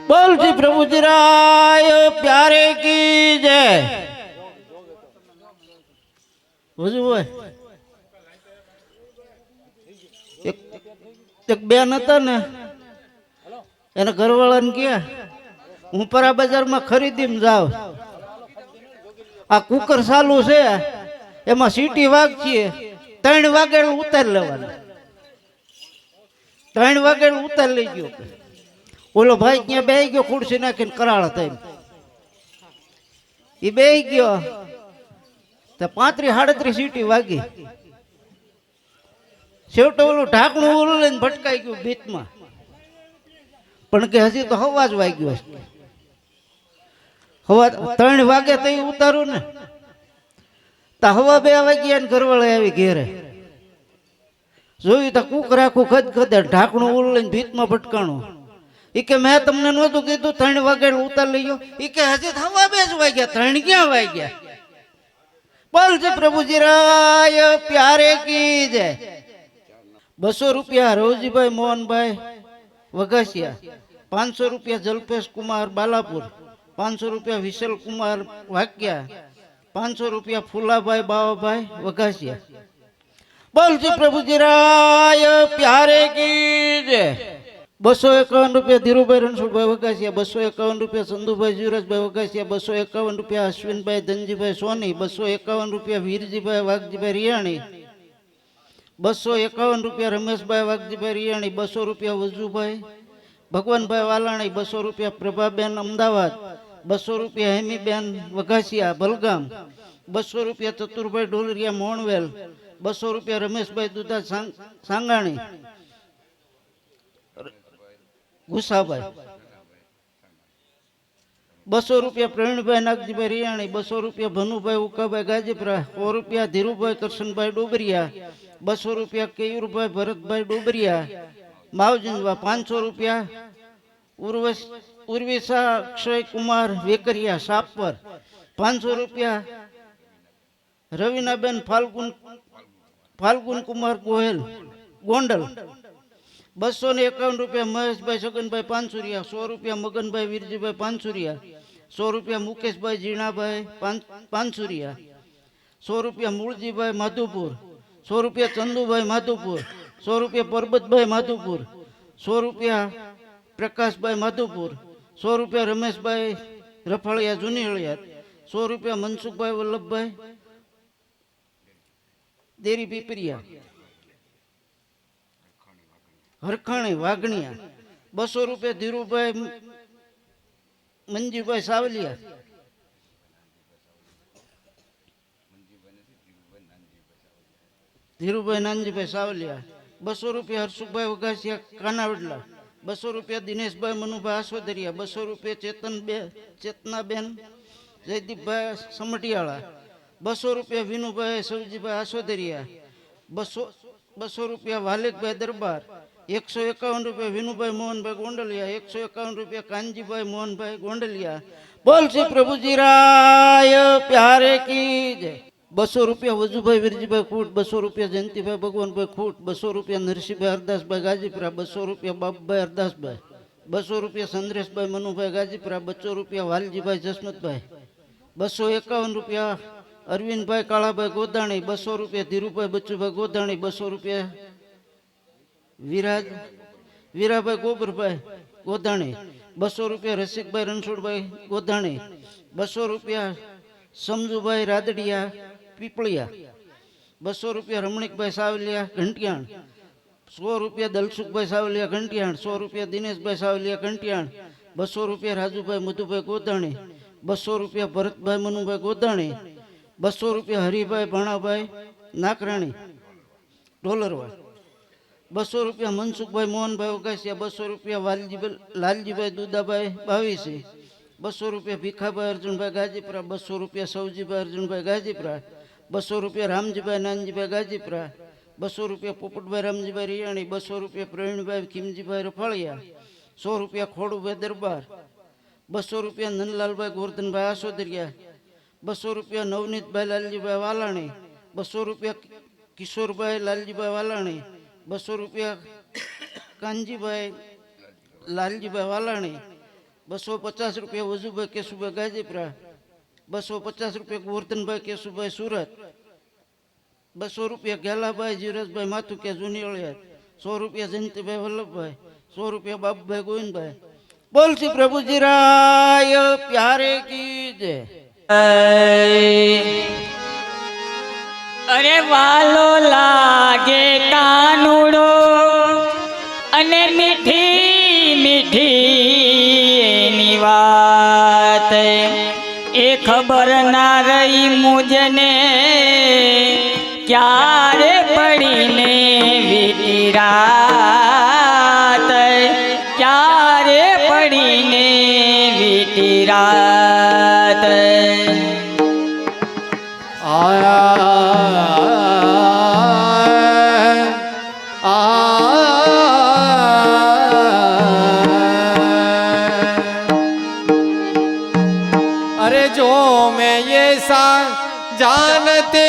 बोल श्री प्रभु जी राय प्यारे की जय। बुझू भाई एक बेन था ने एना घरवाळा ने क्या हूँ परा बजार में खरीदी में जाओ आ कुकर चालू है एमा सीटी वागती 3 वागे उतार लेवाना 3 वागे उतार लई गयो ओलो भाई क्या बेही गयो खुर्सी नाखीने कराळ थईने ई बेही गयो तो 35-38 सीटी वागी छेवटे ओલું ઢાંકણું ઓલું લઈને ભટકાઈ ગયું ભીતમાં પણ કે હજી તો હવા જ વાગ્યો છે હવા 3 વાગે તો ઉતારું ને તો હવા 2 વાગ્યા ને ઘરવાળા આવી ઘેરે જોયું તો કુકરાખું ખદખદે ઢાંકણું ઓલું લઈને ભીતમાં ભટકાણું ઈ કે મેં તમને નહોતું કીધું 3 વાગે ઉતાર લઈ ગયો ઈ કે હજી હવા 2 જ વાગ્યા 3 ક્યાં વાગ્યા બોલ શ્રી પ્રભુજી રાય પ્યારે की जय। 200 रुपया रोजी भाई मोहन भाई वघासिया 500 रुपया जल्पेश कुमार बालापुर 500 रुपया विशल कुमार वाक्या 500 रुपया फूला भाई बावा भाई वघासिया बोल श्री प्रभु जी राय प्यारे की जय। 251 रुपया धीरुभाई रणछोड़ भाई वघासिया 251 रुपया संधु भाई जुरज भाई वघासिया 251 रुपया अश्विन भाई धनजी भाई सोनी 251 रुपया वीरजी भाई वाघजी भाई रियाणी 251 रुपया रमेश भाई वाघजी भाई रियाणी 200 रुपया वजू भाई भगवान भाई वालाणी 200 रुपया प्रभाबेन अमदावाद 200 रुपया हेमीबेन वघासिया बलगाम 200 रुपया चतुरभाई ढोलरिया मोहनवेल 200 रुपया रमेश भाई दुधा सांगाणी गुसाभाई 200 रुपया प्रवीण भाई नागजी भाई रियाणी 200 रुपया भनु भाई उका भाई गाजीपुरा 100 रुपया धीरू भाई कृष्ण भाई डोबरिया 200 रुपया केयूर भाई भरत भाई डोबरिया मावजिंदवा 500 रुपया उर्विशा अक्षय कुमार वेकरिया सापर 500 रुपया रवीनाबेन फाल्गुन कुमार गोहेल गोंडल 251 रुपया महेश भाई सगन भाई पानसुरिया 100 रुपया मगन भाई वीरजी भाई पानसुरिया 100 रुपया मुकेश भाई जीणा भाई पानसुरिया 100 रुपया मूलजी भाई माधुपुर 100 रुपया चंदू भाई माधुपुर 100 रुपया परबत भाई माधुपुर 100 रुपया प्रकाश भाई माधुपुर 100 रुपया रमेश भाई रफाड़िया जूनी हड़ियात 100 रुपया मनसुख भाई वल्लभ भाई देरी पीपरिया हरखाणी वागणिया 200 रुपया धीरू भाई मंजी भाई सावलिया धीरू भाई नानजी भाई सावलिया 200 रुपया हर्षुख भाई वघासिया कानावडला 200 रुपया दिनेश भाई मनु भाई आसोदरिया 200 रुपया चेतना बेन जयदीप भाई समटियाला 200 रुपया विनु भाई सवजी भाई आसोदरिया 200 रुपया वालेक भाई दरबार 151 रुपया विनु भाई मोहन भाई गोंडलिया 151 रुपया कांजी भाई मोहन भाई गोंडलिया बोल श्री प्रभु जी राय प्यारे की जय। 200 रुपया वजू भाई वीरजी भाई खूट 200 रुपया जयंती भाई भगवान भाई खूट 200 रुपया नरसिंह भाई अरदास भाई गाजीपुरा 200 रुपया बाबू भाई अरदास भाई 200 रुपया संद्रेश भाई मनु भाई गाजीपुरा 200 रुपया वालजी भाई जसमत भाई 251 रुपया अरविंद भाई काला भाई गोदाणी 200 रुपया धीरू भाई बच्चू भाई गोदाणी 200 रुपया वीरा भाई गोबर भाई गोदाणी 200 रुपया रसिक भाई रणछोड़ भाई गोदाणी 200 रुपया समजू भाई रादड़िया पीपलिया 200 रुपया रमणीक भाई सावलिया घंटियाण 100 रुपया दलसुख भाई सावलिया घंटियाण 100 रुपया दिनेश भाई सावलिया घंटियाण 200 रुपया राजू भाई मधु भाई गोदाणी 200 रुपया भरत भाई मनु भाई गोदाणी 200 रुपया हरिभाई भाणा भाई नाकराणी ढोलरवा 200 रुपया मनसुख भाई मोहन भाई वघासिया 200 रुपया लालजी भाई दूधा भाई बावीसी 200 रुपया भीखा भाई अर्जुन भाई गाजीपुरा 200 रुपया सवजी भाई अर्जुन भाई गाजीपुरा 200 रुपया रामजी भाई नानजी भाई गाजीपुरा 200 रुपया पोपट भाई रामजी भाई रियाणी 200 रुपया प्रवीण भाई खिमजी भाई रफाड़िया 100 रुपया खोड़ू भाई दरबार 200 रुपया नंदलाल भाई गोवर्धन भाई आसोदरिया 200 रुपया नवनीत भाई लालजी भाई वालाणी 200 रुपया किशोर भाई लालजी भाई वालाणी 200 रुपया कांजी भाई लालजी भाई वालाणी ₹250 વજુભાઈ કેશુભાઈ ગાજીપુરા, ₹250 ગોવર્ધનભાઈ કેશુભાઈ સુરત, ₹200 ગેલાભાઈ જીરજભાઈ માથુ કે જૂની અળિયાદ, ₹100 જયંતિભાઈ વલ્લભભાઈ, ₹100 બાબુભાઈ ગોવિંદભાઈ। બોલ શ્રી પ્રભુજી રાય પ્યારે કી જય। અરે વાલો લાગે કાનુડો અને મીઠી મીઠી એની વાત, એ ખબર ના રહી મુજને ક્યારે પડીને વીતી રાત, ક્યારે પડીને વીતી રાત। अरे जो मैं ये सा जानते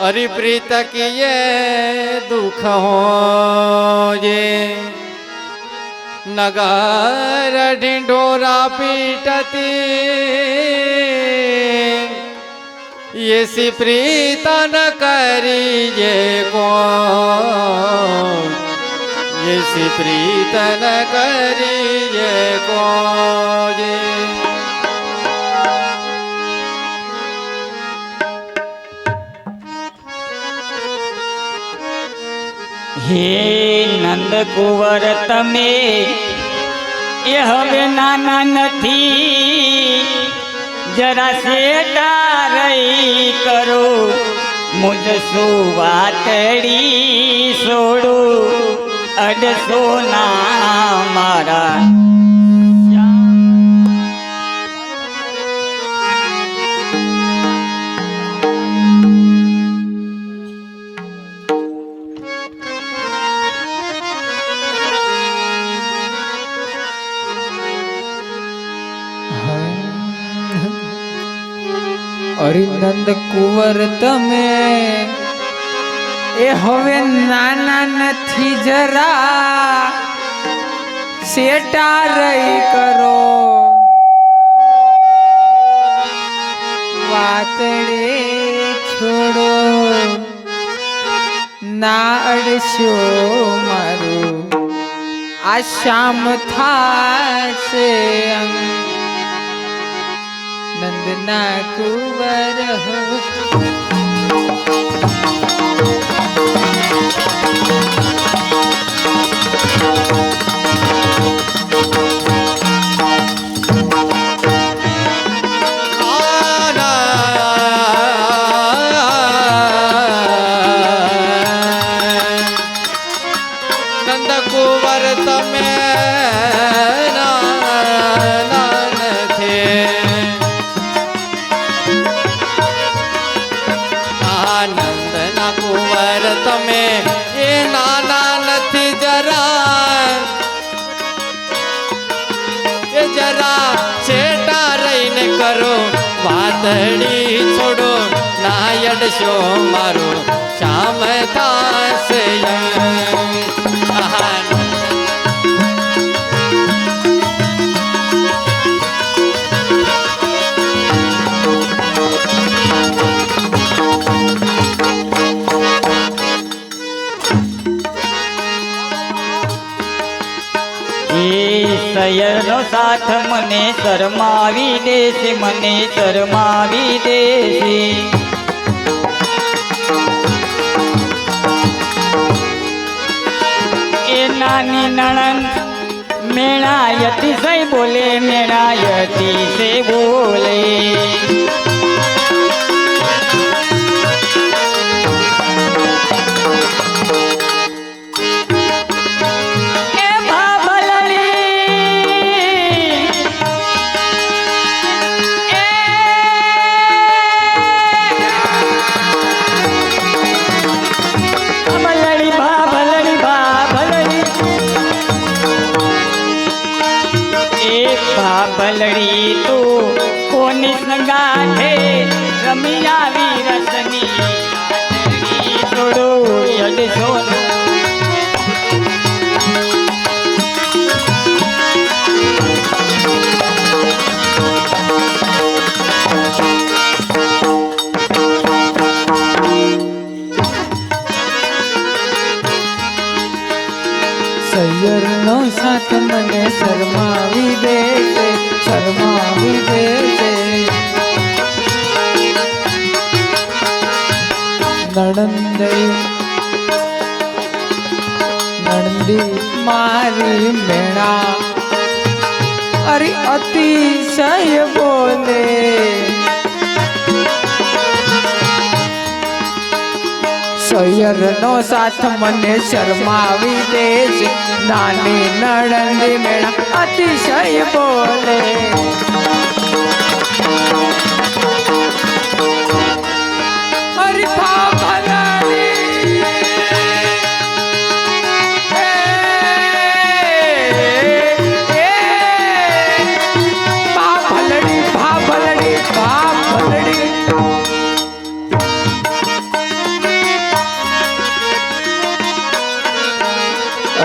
अरे प्रीत की ये दुख हो ये नगर ढिंढोरा पीटती ये सी प्रीत न करिए कौन, ये सी प्रीत न करिए कौन। હે નંદ કુંવર તમે એ હવે નાના નથી, જરા સેટા રહી કરો, મુજ સુવાતડી છોડો, અડસો ના મારા। અરે નંદ કુંવર તમે એ હવે નાના નથી, જરા સેટા રહી કરો, વાતડે છોડો, ના અડશો મારું આ શામ થાશે અંગ। નંદના કુંવર હો નંદ કુંવર તમે નંદના કુંવર તમે એ નાના નથી, જરા એ જરા છેટા રહીને કરો, વાતડી છોડો, ના અડશો મારો શામ થાશે। સયરનો સાથ મને શરમાવી દેશે, મને શરમાવી દેશે। એ નાની નણંદ મેણાયતી સે બોલે, મેણાયતી સે બોલે। ભલડી તું કોની સંગાથે રમી આવી રસની થોડું યડ સોનું। સૈયરનો સાથ મને શરમાવી દે છે, શરમાવી દે છે. નણંદી મારી મેણા અરે અતિશય બોલે. સૈયરનો સાથ મને શરમાવી દે છે, નાની નણંદી મેણા અતિશય બોલે. અરે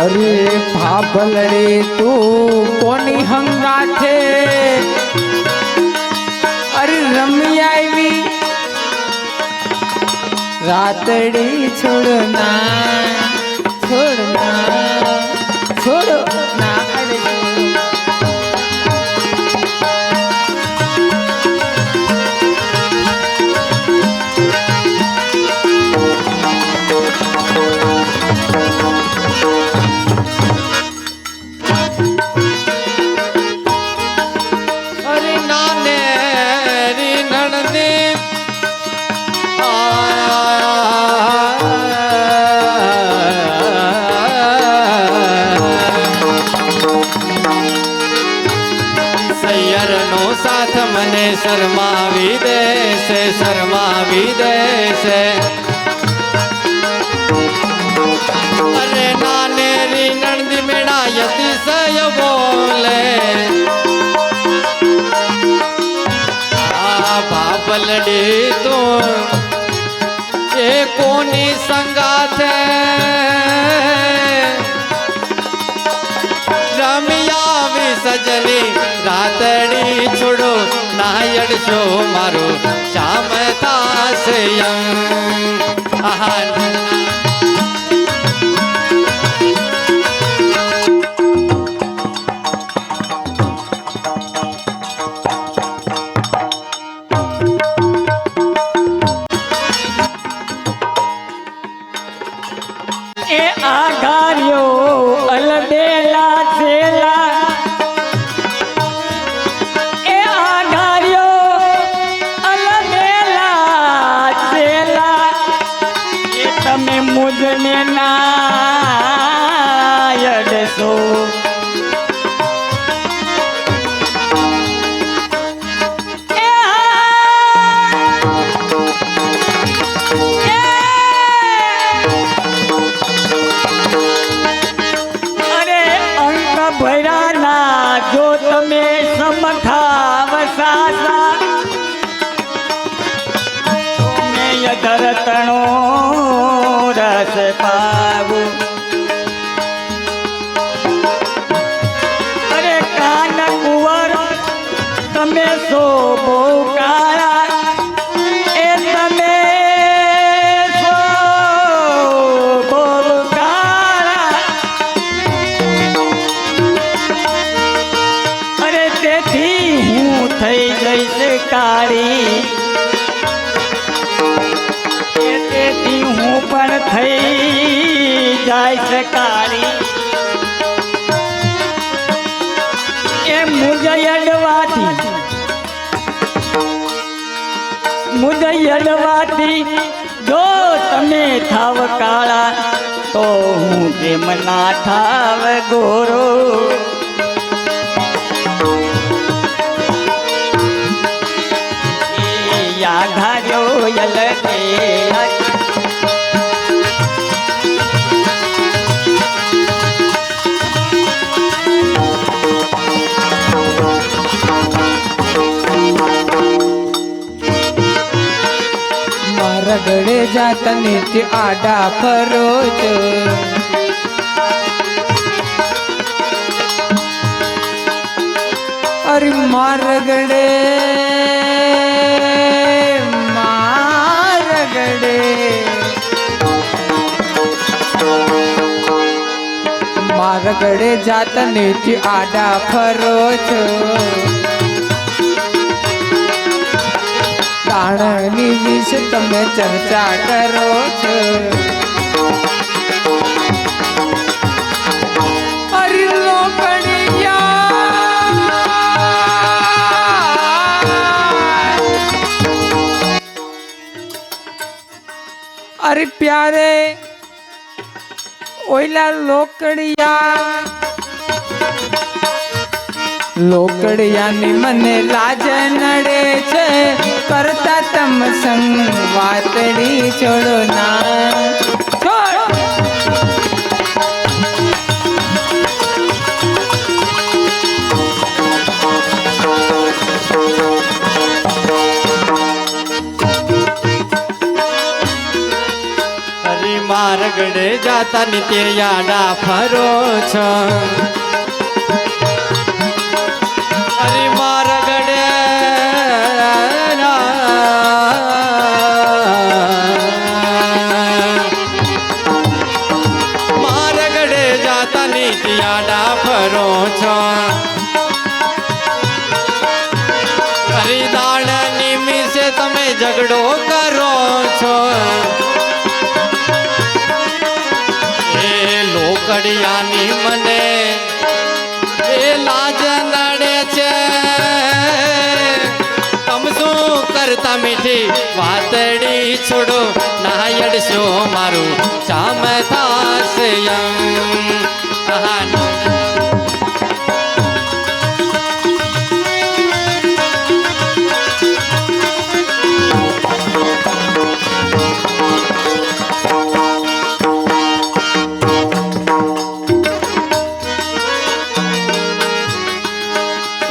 અરે ભાભલડી તું કોની હંગાથે અરે રમી આવી રાતડી છોડના છોડના છોડના મને શરમાવી દેશે, શરમાવી દેશે. અરે નાનેરી નણંદી મેણા અતિશય બોલે. આ બાપલડી તું એ કોની સંગાથે રમિયા વિસજની રાતડી છોડો નાયડશો મારો શ્યામ થાશે યંગ. એ આઘાર્યો અલબેલા છેલા એ આઘાર્યો અલબેલા છેલા એ તમે મુજને નાયડશો. ભૈરાના જો તમે સમથા વસાસા મેં ધરતણો રસ પાવું. અરે કાન કુંવર તમે સો બહુ કાળા એ તમે થઈ જઈશ કાળી. તેથી હું પણ થઈ જઈશ કાળી. એ મુજયડવાથી જો તમે થાવ કાળા તો હું કેમ ના થાવ ગોરો. ધાર્યો યલકેલા મારા ગળે જાત નિત્ય આડા ફરો છો. અરે મારા ગળે માર માર્ગડે જાત નીતિ આડા ફરો છો દાણની વિશે તમે ચર્ચા કરો છો અરે લોકડિયા અરે પ્યારે ઓઈલા લોકડિયાની મને લાજ નડે છે કરતા તમ સંગ વાતડી છોડો ના છોડ હરી માર્ગડે જાતા નિત્ય યાડા ફરો છો હરી માર્ગડે માર્ગડે જાતા નિત્ય યાડા ફરો છો હરી દાણ નિમિષે તમે ઝઘડો કરો છો લોકડિયાની મને એ લાજ નડે છે તમ શું કરતા મીઠી વાતડી છોડો નાયડશો મારું શામ થાશે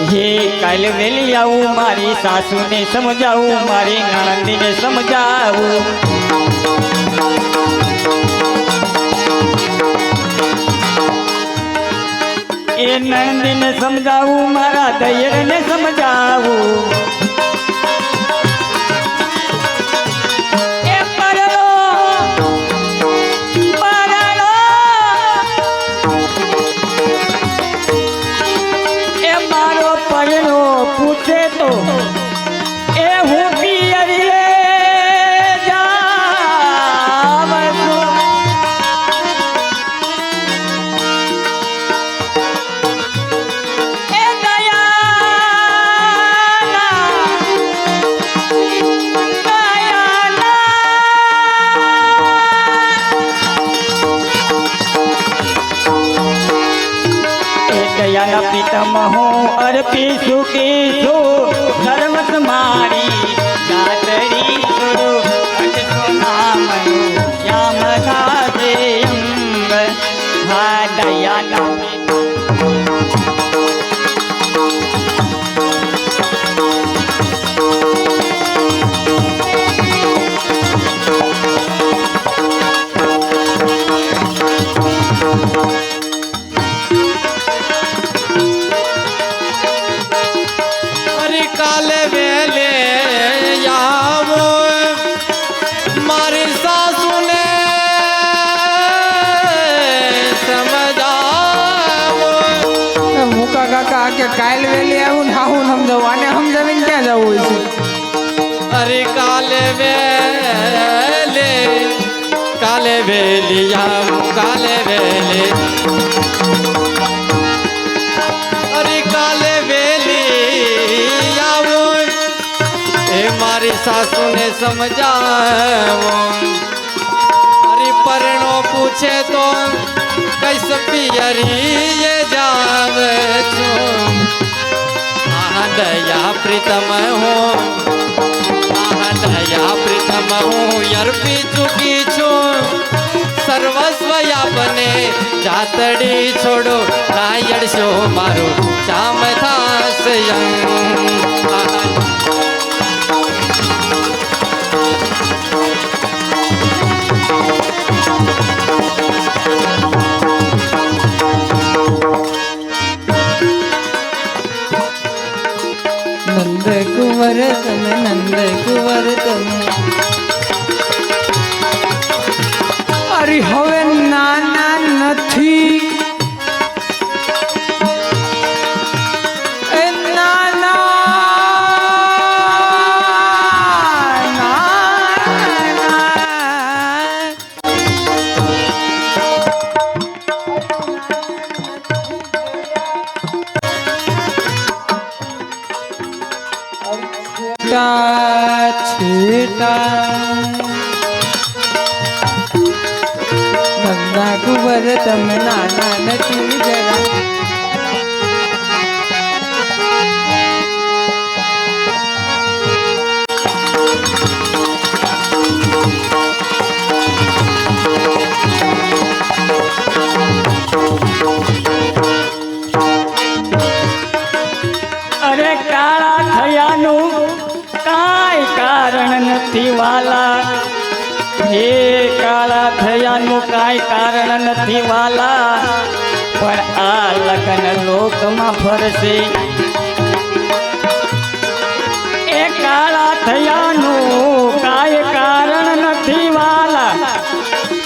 હે કાલે વેલી આવું મારી સાસુને સમજાવું મારી નણંદીને સમજાવું એ નણંદીને સમજાવું મારા દયરને સમજાવું એ પરલો પરલો એ મારો પરલો પૂછે તો એ હું પિયરીએ જાઉં છું એ દયાના પ્રીતમ હું અર્પીશું કીશું સર્વસ મારી દાતરી છોડો નામનું શ્યામ ગાજે અંગ હા દયાના કાલે વેલે આવો મારી સાસુને સમજાવો મુકા કાકા કે કાલ વેલી આવું ને હું સમજાવું આને સમજાવીને ક્યાં જવું છે અરે કાલે વેલી આવો કાલે વેલે અરે કાલે વેલી આવો એ મારી સાસુને સમજાવો અરે પરણો પૂછે તો કૈસ પિયરી જાવ છો દયા પ્રીતમ હો દયા પ્રીતમ હું અર્પી ચૂકી છું સર્વસ્વ આપને જાતડી છોડો નાયડશો મારું શામ થાશે નંદ કુંવર તમે અરે હવે નાના નથી છૂટા છૂટા નંદા કુંવર તમે નાના નથી જરા અરે કાળા થયાનું કાંઈ કારણ નથી વાલા, હે કાળા થયાનું કાંઈ કારણ નથી વાલા, પણ આ લગ્ન લોકમાં ફરશે. એ કાળા થયાનું કાંઈ કારણ નથી વાલા,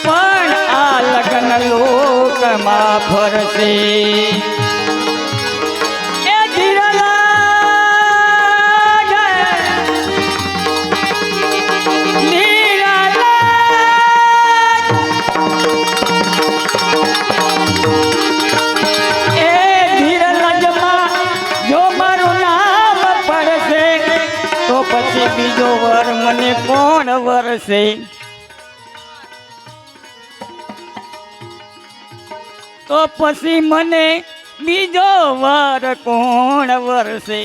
પણ આ લગ્ન લોકમાં ફરશે. બીજો વર મને કોણ વરસે? તો પછી મને બીજો વર કોણ વરસે?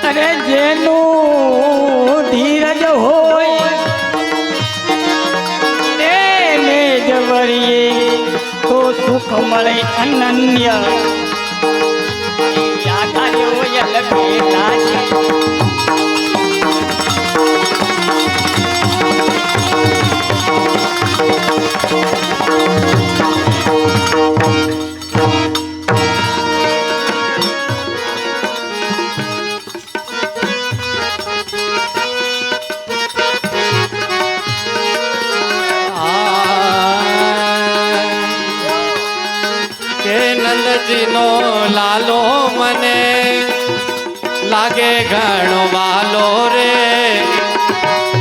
અરે જેનું ધીરજ હોય તેને જ વરીએ તો સુખ મળે અનન્ય. નંદજીનો લાલો મને લાગે ઘણો વાલો રે,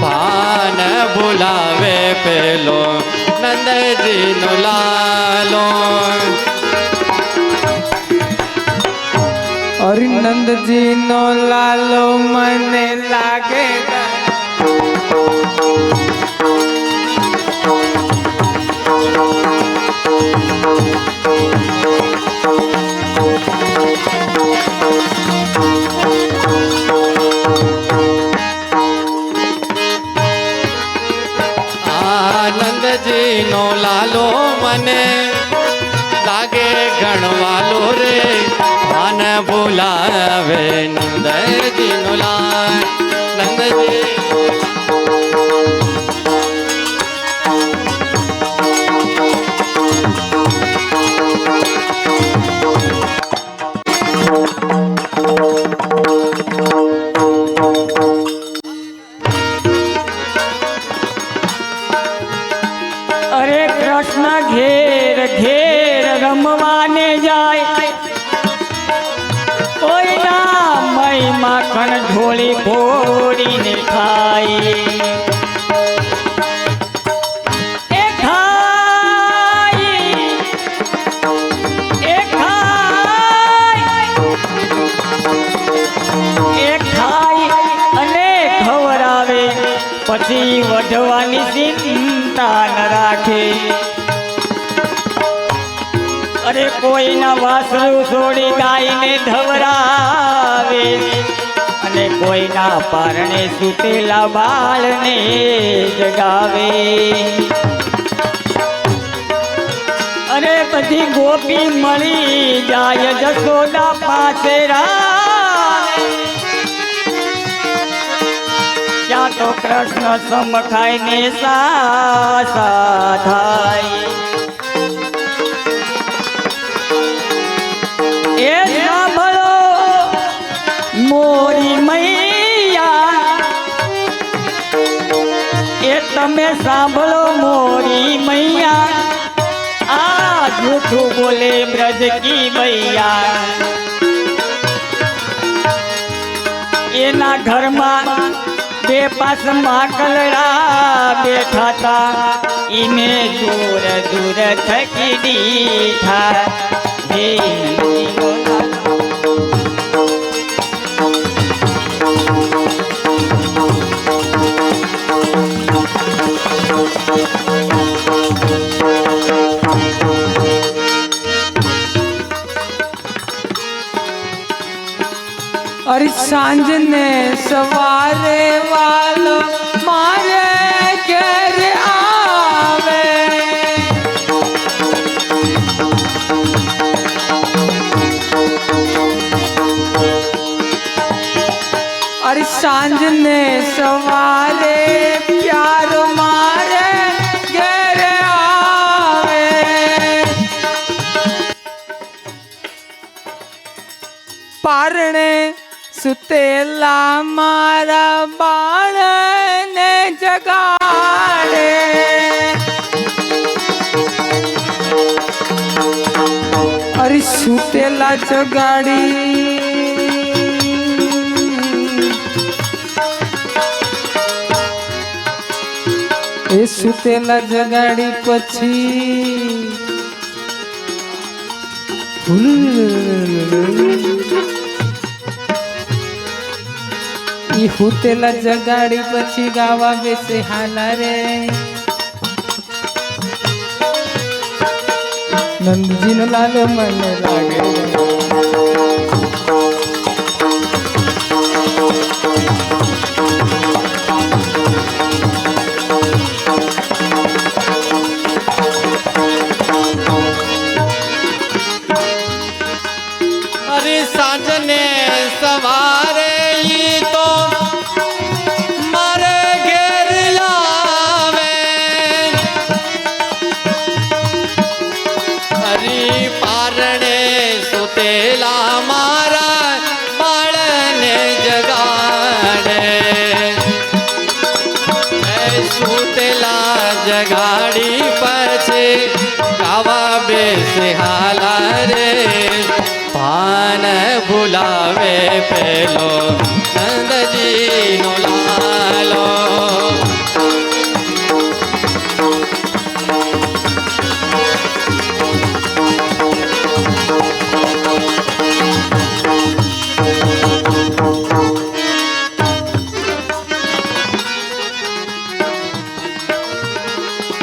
ભાન ભૂલાવે પેલો નંદજીનો લાલો. હરિનંદજી નો લાલો મને લાગે નંદજીનો લાલો મને લાગે ગણવાલો રે, ભાન ભૂલાવે નંદજીનો લાલ. નંદજી ઘેર ઘેર રમવાને જાય, કોઈના મય માખણ ઢોળી ફોડીને ખાય. એ ખાય એ ખાય એ ખાય અને ખવડાવે, પછી વઢવાની ચિંતા ન રાખે. અરે કોઈના વાસરું છોડી ગાયને ધવરાવે, અને કોઈના પારણે સૂતેલા બાળને જગાવે. અરે બધી ગોપી મળી જાય જશોદા પાસે ત્યાં તો કૃષ્ણ સમખાઈને સાસા થાય. એ સાંભળો મોરી મૈયા, એ તમે સાંભળો મોરી મૈયા, આ જૂઠું બોલે બ્રજ કી મૈયા. એના ઘરમાં બે પાસ માકલડા બેઠા તા, ઈને દૂર દૂર થકી દીઠા. હે अरे सांझ ने सवारे वालो मारे घर आवे अरे सांझ ने सवारे प्यार मारे घर आवे पारणे सुतेला मारा बाळ ने जगाडे अरे सुतेला जगाडी એ સુતેલા જગાડી પછી ઈ હુતેલા જગાડી પછી ગાવા બેસે હાલા રે નંદજીનો લાલ મને લાગે अरे साजने सवारे ई तो मारे घेर लावे अरे पारणे सुतेला मारा बाळने जगाडे सुतेला जगाडी पछे गावा बेसे हाला रे पान भुलावे पेलो नंदजी नो लालो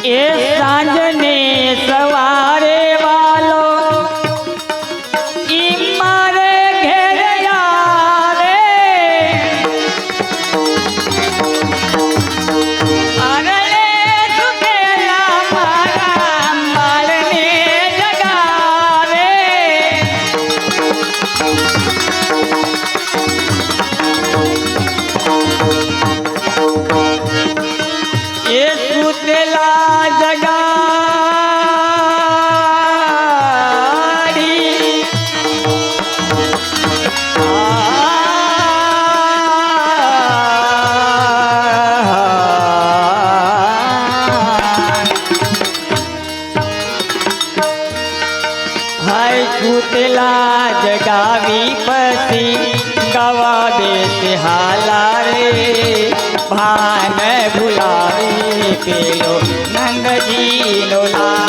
એ સાંજને સવારે વાલો ઈ મારે ઘેર આવે અરણે સુતેલા મારા બાળને જગાવે એ સુતેલા જગાડી હાય સુતેલા જગાવી પછી ગવા બેસે હાલા રે ભાન ભુલાવી પેલો નંદજી નો લા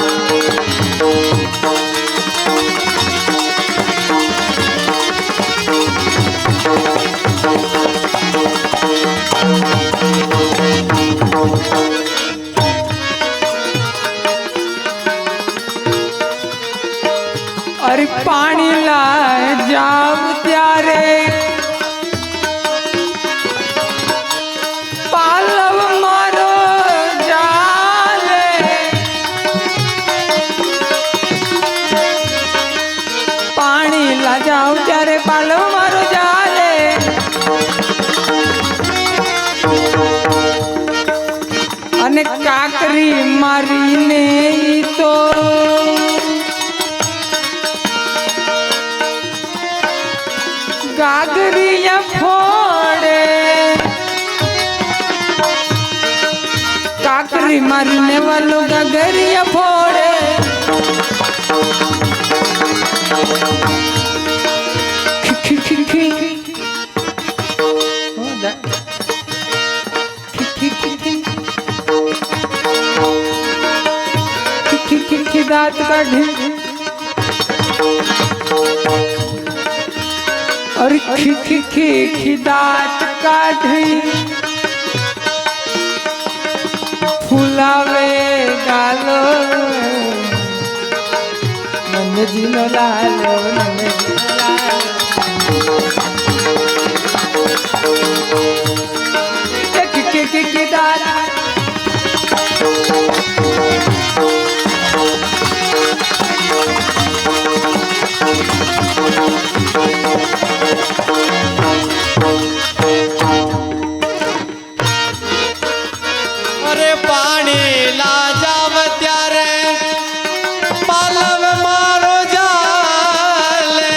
अरे पानी ला जाव त्यारे पालव मारो जाले पानी ला जाव त्यारे पालव मारो जाले અને કાકરી મારીને ઈ તો ગાગરિયા ફોડે કાકરી મારીને વાલો ગાગરિયા ફોડે ખી ખી ખી ખી ઓ દા ખી ખી ખી ખી ખી ખી દાંત કાઢે और खी खी खी खी दांत काढ़ी फुलावे गालो नंदजी नो लालो नंदजी नो लालो કે દાદા અરે પાણી લા જાવ ત્યારે પાલવ મારો જાલે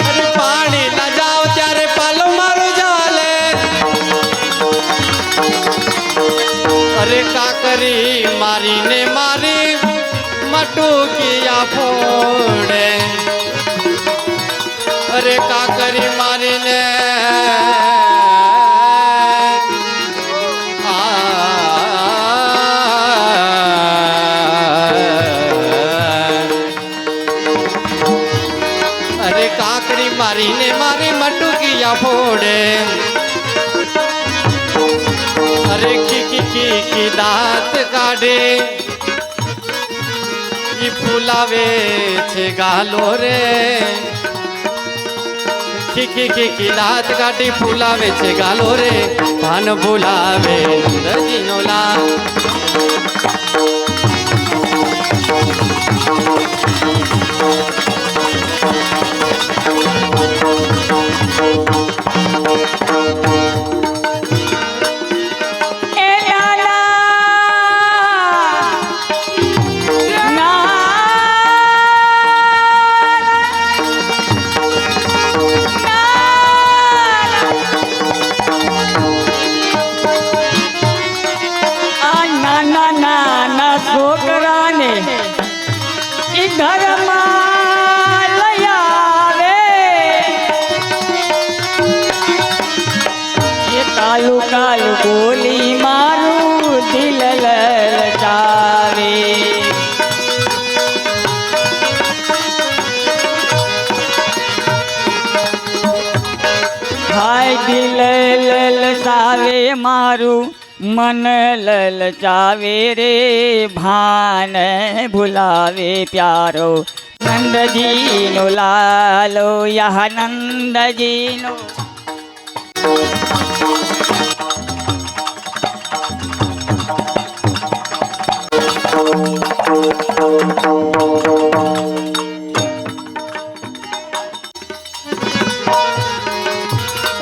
અરે પાણી લા જાવ ત્યારે પાલવ મારો જાલે અરે કાકરી મારીને મારી મટુકિયા ફોડે અરે કાકરી મારીને અરે કાકરી મારીને મારી મટુકિયા ફોડે અરે કી દાંત કાઢે ઈ ફૂલાવે છે ગાલો રે કી દાંત કાઢી ફૂલાવે છે ગાલો રે ભાન ભૂલાવે નંદજીનો લાલ એ લાલા ના નાના નાના છોકરાને ઈ ઘરમાં લઈ આવે એ કાલું કાલું બોલી મારું દિલ લલચાવે હાય દિલ લલચાવે મારું મન લલચાવે રે ભાન ભૂલાવે પ્યારો નંદજીનો લાલો યહ નંદજીનો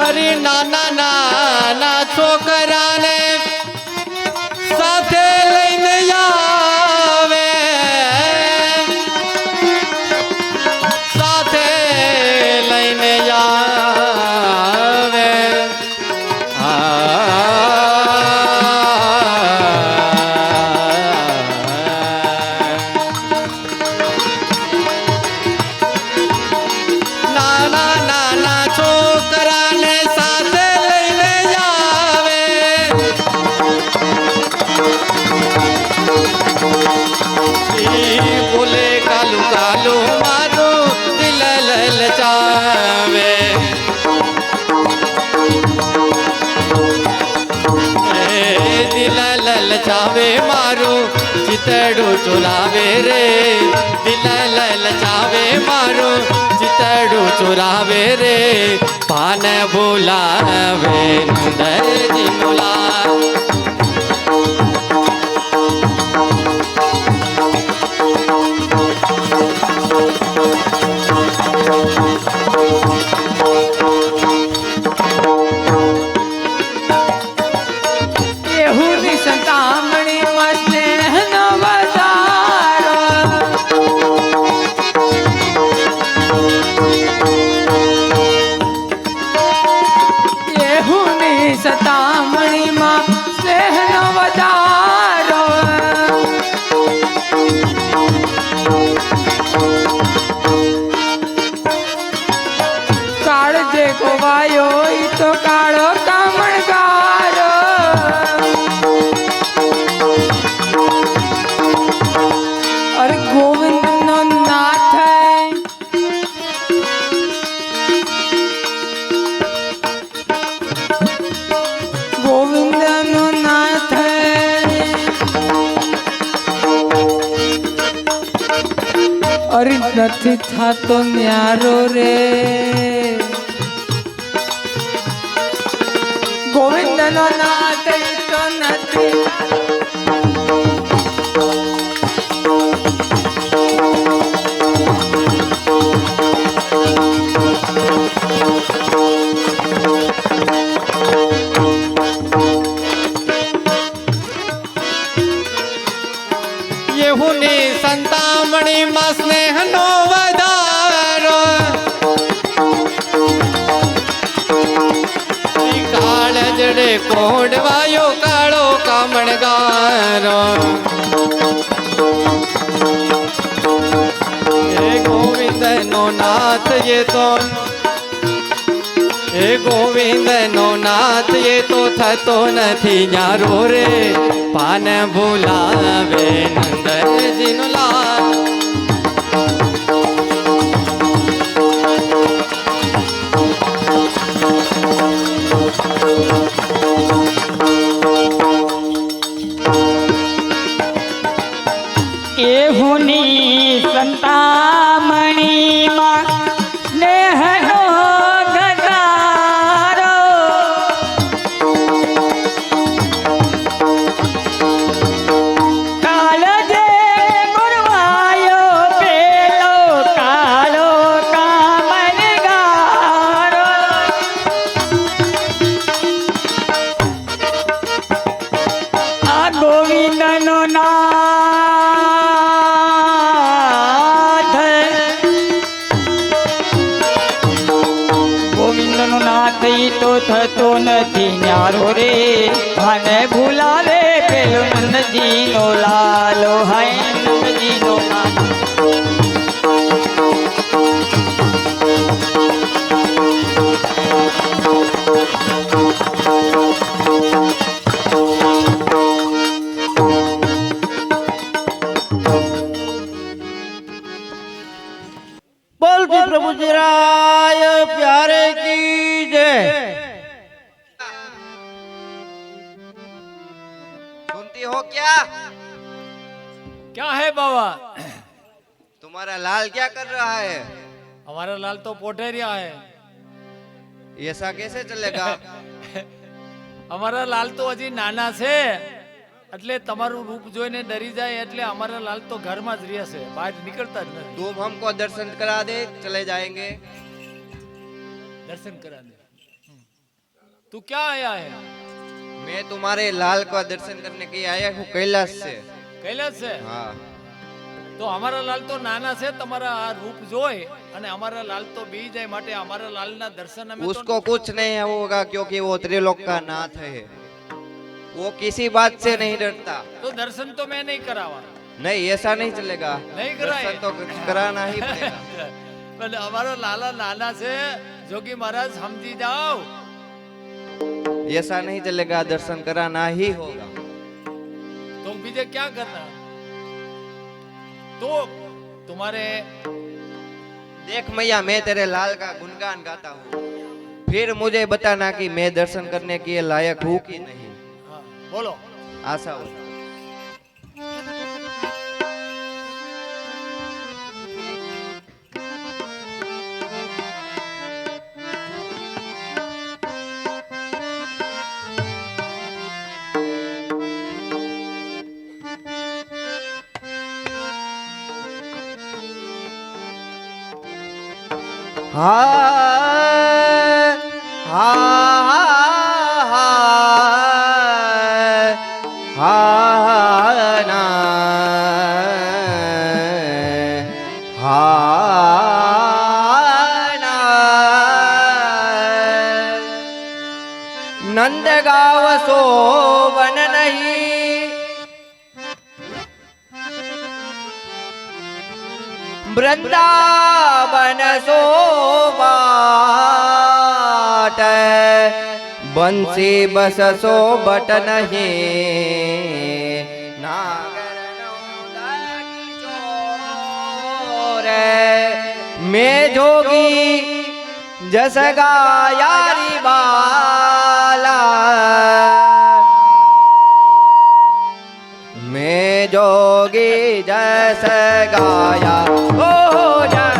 અરે નાના નાના છોકરાને સાથે લઈને આવે સાથે લઈને આવે નાના નાના છોકરાને સાથે લઈને આવે ઈ બોલે કાલુ કાલુ મારું દિલ લલચાવે એ દિલ લલચાવે મારું ચિતડું ચોરાવે રે દિલ લલચાવે મારું ચિતડું ચોરાવે રે ભાન ભૂલાવે નંદજીનો લાલ કેહુની સંતામણી મસ્તે નવતારો કેહુની સતામણીમાં સ્નેહનો વધારો કાળ જે ગોવાયો ઈ તો કાળો કામણગારો અરે ગોવિંદ નો નાથ ગોવિંદ નો નાથ અરે નથી થાતો ન્યારો રે નો નાથ ઈ તો નથી. યેહુની સંતામણી માં સ્નેહનો વધારો ઈ કાળ જડે કોડવાયો કાળો કામણગારો હે ગોવિંદ નો નાથ યે તો હે ગોવિંદ નો નાથ યે તો થતો નથી ન્યારો રે પાન ભૂલાવે નંદજીનો લાલ એહુની સંતામણીમાં સ્નેહનો ગજારો કાળજે ગુરવાયો પેલો કાળો કામણગારો આ ગોવિંદનો નાથ ગોવિંદનો નાથ ઈ તો થતો નથી ન્યારો રે મને ભૂલાવે પેલો નંદજીનો લાલો હાય નંદજીનો લાલો बोलती प्रभु जी राय प्यारे की जय। सुनती हो क्या? क्या है बाबा? तुम्हारा लाल क्या कर रहा है? हमारा लाल तो पोटेरिया है। ऐसा कैसे चलेगा? हमारा लाल तो हजी नाना से એટલે તમારું રૂપ જોઈને ડરી જાય એટલે અમારા લાલ તો ઘરમાં જ રહે છે, બહાર નીકળતા જ નથી. तुम हमको दर्शन करा दे, चले जाएंगे। દર્શન કરા દે. તું ક્યાં આયા હે? मैं तुम्हारे लाल का दर्शन करने के लिए आया हूँ कैलाश से। કૈલાસ છે? हाँ, તો અમારા લાલ તો નાના છે, તમારા આ રૂપ જોઈ અને અમારા લાલ તો બી જાય માટે અમારા લાલના દર્શન અમે તો उसको कुछ नहीं होगा क्योंकि वो त्रिलोक का नाथ है। वो किसी बात से नहीं डरता। તો દર્શન તો મેં નહીં કરાવા. नहीं, ऐसा नहीं चलेगा। नहीं कराए। दर्शन तो कराना ही पड़ेगा। પણ અમારો લાલા નાના છે, જોગી મહારાજ સમજી જાઓ. ऐसा नहीं चलेगा, दर्शन कराना ही होगा। तो बीजे क्या करना? तो तुम्हारे देख मैया, मैं तेरे लाल का गुणगान गाता हूँ, फिर मुझे बताना कि मैं दर्शन करने के लायक हूँ कि नहीं। हाँ, बोलो. आशा हो। हाय हाय हाय ना हाय ना नंद गाव सोवन नहीं वृंदावन सोबाट बंसी बस सो बट नहीं नागर नौदानी चोर मैं जोगी जस गायारी बाला मैं जोगी जस गाया ओ जय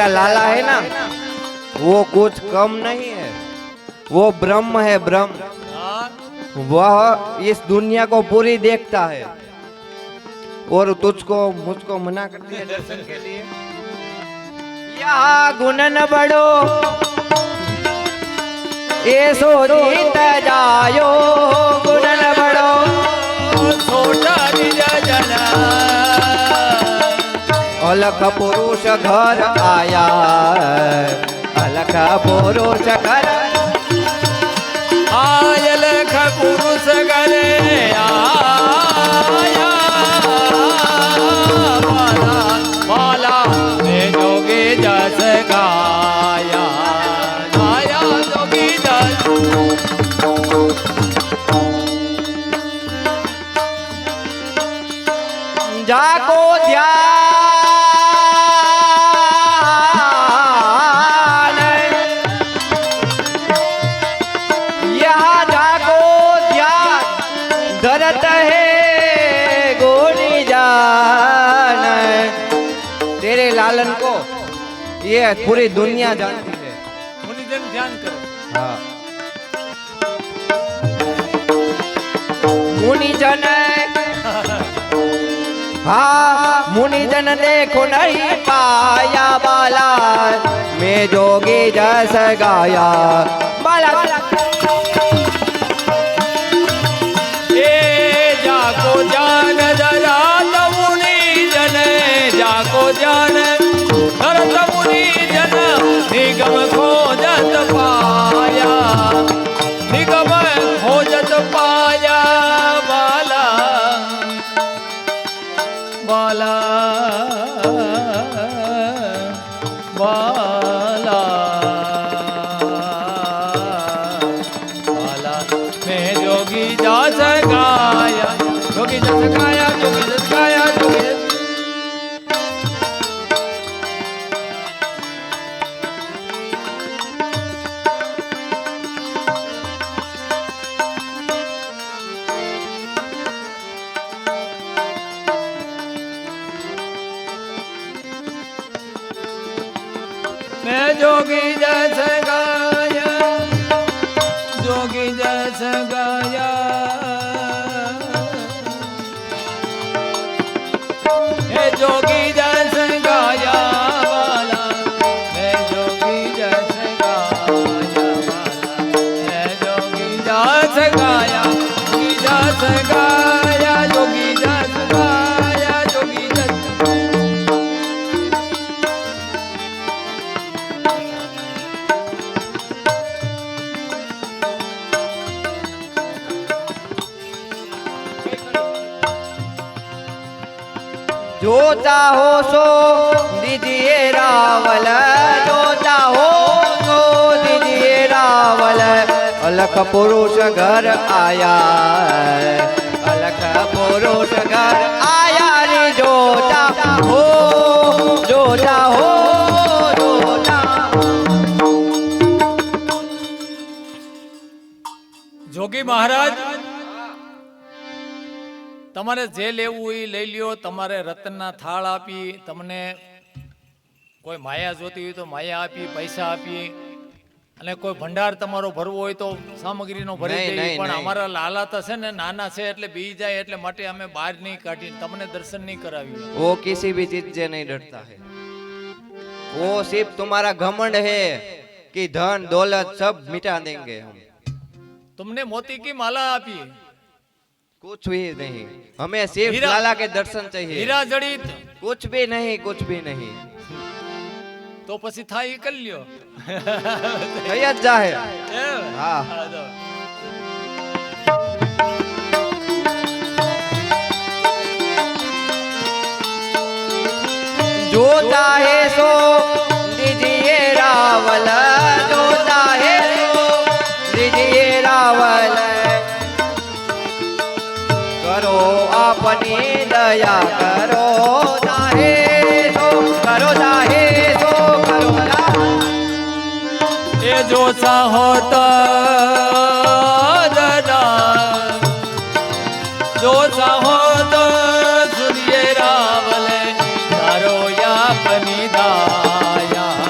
तेरा लाला है ना, वो कुछ कम नहीं है, वो ब्रह्म है, ब्रह्म। हाँ, वह इस दुनिया को पूरी देखता है और तुझको मुझको मना कर दिया दर्शन के लिए। यहाँ गुणन बड़ो ऐसो जीत जायो, गुणन बड़ो छोटा निज जना अलख पुरुष घर आया, अलख पुरुष घर आयल पुरुष गले आया, माला माला में जोगी जस गाया, गाया जोगी जस। जाको ध्यान, यहाँ जाको ध्यान धरत है गोरी जान। तेरे लालन को ये पूरी दुनिया जानती है। मुनिजन ध्यान करो। हाँ, मुनिजन, हाँ मुनिजन देखो नहीं पाया बाला, मैं जोगी जस गाया बाला। ए जाको जान जरा मुनिजन, जाको जान धरत मुनिजन, निगम खोजत पाया, निगम खोजत पाया बाला, बाला बाला बाला मैं जोगी जस गाया, जोगी जस गाया, जोगी जस गाया, जोगी जस। मैं जोगी जस गाया, जोगी जस गाया, हे जोगी जस गाया वाला, मैं जोगी जस गाया वाला, मैं जोगी जस गाया, जोगी जस गाया, जोगी जस गाया, जोगी जस। जो चाहो सो दीजिए रावल, जो चाहो सो दीजिए रावल। अलख पुरुष घर आया, अलख पुरुष घर आया रे। जो चाहो, जो चाहो, जो चाहो। જોગી મહારાજ તમારે જે લેવું હોય લઈ લ્યો, તમારે રતનના થાળ આપી, તમને કોઈ માયા જોતી હોય તો માયા આપી, પૈસા આપી, અને કોઈ ભંડાર તમારો ભરવો હોય તો સામગ્રીનો ભરી નહીં, દઈએ, નહીં, પણ નહીં. અમારા લાલા તો છે ને નાના છે એટલે બી જાય, એટલે માટે અમે બહાર નહીં કાઢી, તમને દર્શન નહીં કરાવ્યું। वो किसी भी चीज से नहीं डरता है, वो सिर्फ तुम्हारा घमंड है कि धन दौलत सब मिटा देंगे हम। તમને મોતી की माला આપી, कुछ भी नहीं, हमें सिर्फ हीरा- लाला के दर्शन चाहिए। હીરા જડિત, कुछ भी नहीं, कुछ भी नहीं। તો પછી થાય ઈ કરી લ્યો। થઈ જ જાહે। એમ? હા। હા, તો. जो चाहे सो दीजिए रावल, जो चाहे सो दीजिए रावल। करो अपनी दया करो, चाहे सो करो, चाहे सो करो। એ જો ચાહો તો દાદા, જો ચાહો તો સૂર્ય રાવલે તારો યાપની દાયા,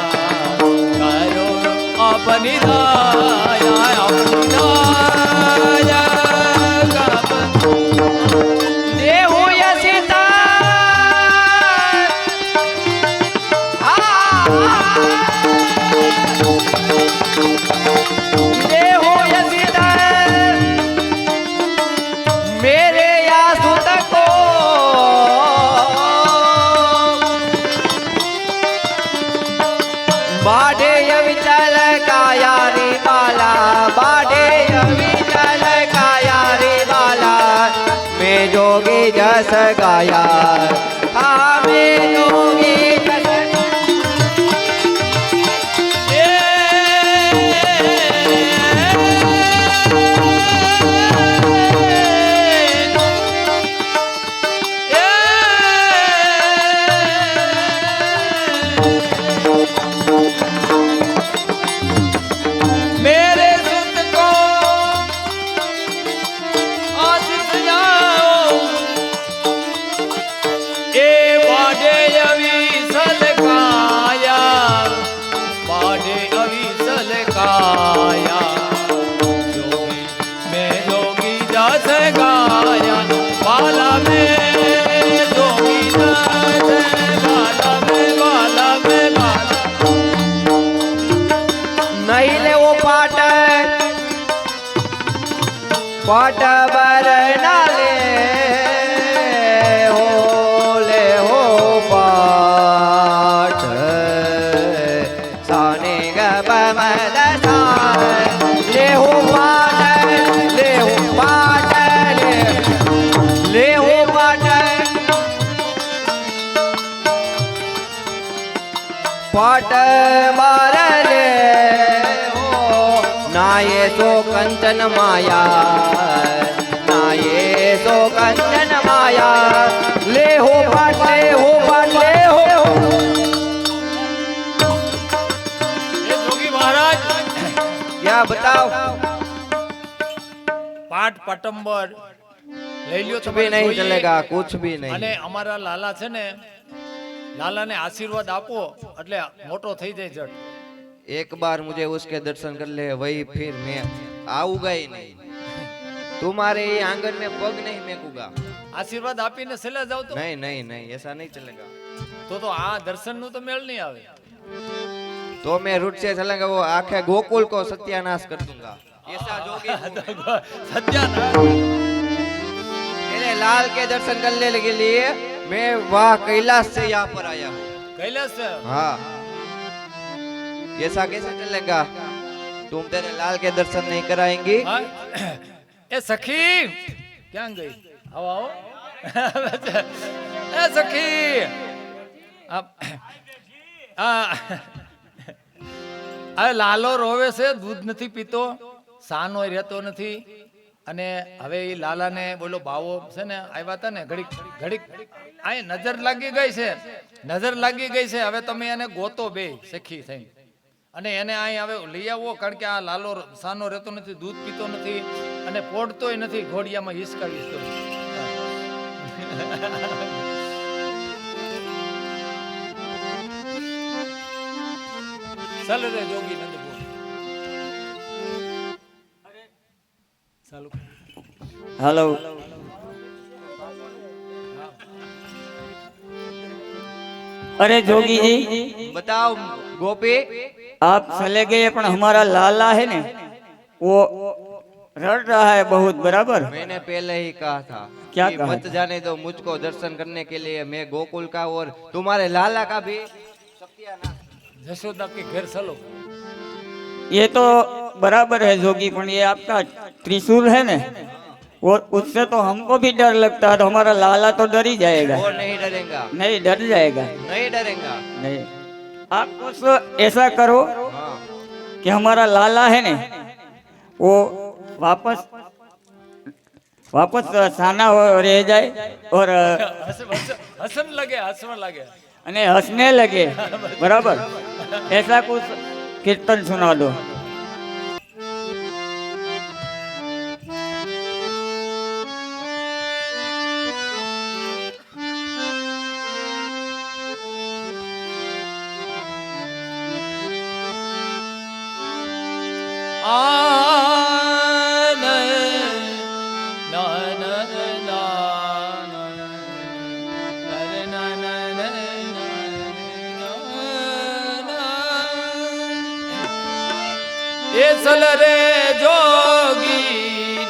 जोगी जस गाया हमें जोगी जस मेरे सुत को आशीष जाओ ए बाडे अविसल काया बाडे अविसल काया जोगी मैं जोगी जस गाया बाला में जोगी जस बाला में बाला नहीं ले वो पाट पाट बरना ले हो पाठ साने गमद ले हो पाट ले हो पाट ले हो पाट पाट मार ले नाये सो कंचन माया नाये सो कंचन माया ले हो पाट ले हो पाट ले हो ये जोगी महाराज क्या बताओ પાઠ પટંબર લઈ લ્યો कुछ भी नहीं चलेगा कुछ भी અને नहीं અમારા લાલા છે ને લાલાને આશીર્વાદ આપો એટલે મોટો થઈ જાય જટ एक बार मुझे उसके दर्शन कर ले वही फिर मैं आऊंगा ही नहीं तुम्हारे ये आंगन में पग नहीं मेकूंगा આશીર્વાદ આપીને છેલ્લે જાવ તો नहीं नहीं नहीं ऐसा नहीं चलेगा તો આ દર્શનનું તો મેળ નહીં આવે तो मैं रुट से चलेगा वो आखे गोकुल को सत्यानाश कर दूंगा ऐसा जोगी हूँ मैं। સત્યાનાશ मेरे लाल के दर्शन करने के लिए मैं वहाँ कैलाश से यहाँ पर आया हूँ કૈલાસ છે हाँ ऐसा कैसे चलेगा तुम तेरे लाल के दर्शन नहीं कराएंगी હા? એ સખી ક્યાં ગઈ આવો આવો એ સખી આ લાલો રોવે છે દૂધ નથી પીતો સાનો રહેતો નથી અને હવે એ લાલાને બોલો બાવો છે ને આવ્યા હતા ને ઘડીક ઘડીક આ નજર લાગી ગઈ છે નજર લાગી ગઈ છે હવે તમે એને ગોતો બે સખી થઈ અને એને અહીં હવે લઈ આવો કારણ કે આ લાલો સાનો રહેતો નથી દૂધ પીતો નથી અને પોડતોય નથી ઘોડિયામાં હિસકા હિસકો ચાલ રે જોગી નંદપુર ચાલુ हेलो अरे जोगी जी बताओ गोपी आप चले गए पण हमारा लाला है ने वो रड़ रहा है बहुत बराबर। मैंने पहले ही कहा था क्या कि कहा मत जाने दो मुझको दर्शन करने के लिए मैं गोकुल का और तुम्हारे लाला का भी सत्यानाश जशोदा के घर चलो ये तो बराबर है जोगी पण ये आपका त्रिशूल है ने वो उससे तो हमको भी डर लगता है तो हमारा लाला तो डर ही जाएगा। वो नहीं डरेगा नहीं डर जाएगा नहीं डरेगा नहीं आप कुछ ऐसा करो हाँ कि हमारा लाला है ने वो वापस वापस साना रह जाए और हसन लगे हसवन लगे અને હસને લગે બરાબર ऐसा कुछ कीर्तन सुना दो। ये चल रे जोगी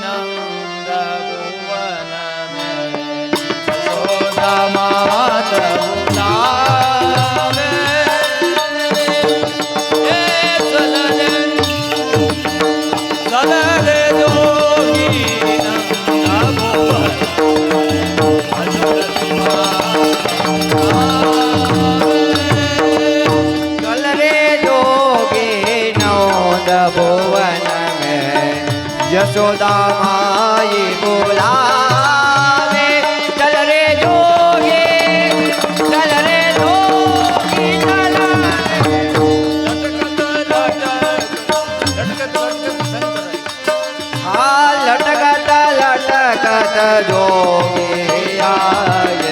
नंद भुवन में यशोदा मात बुलावे ये चल रे जोगी नंद भुवन लटकत जोगी आए,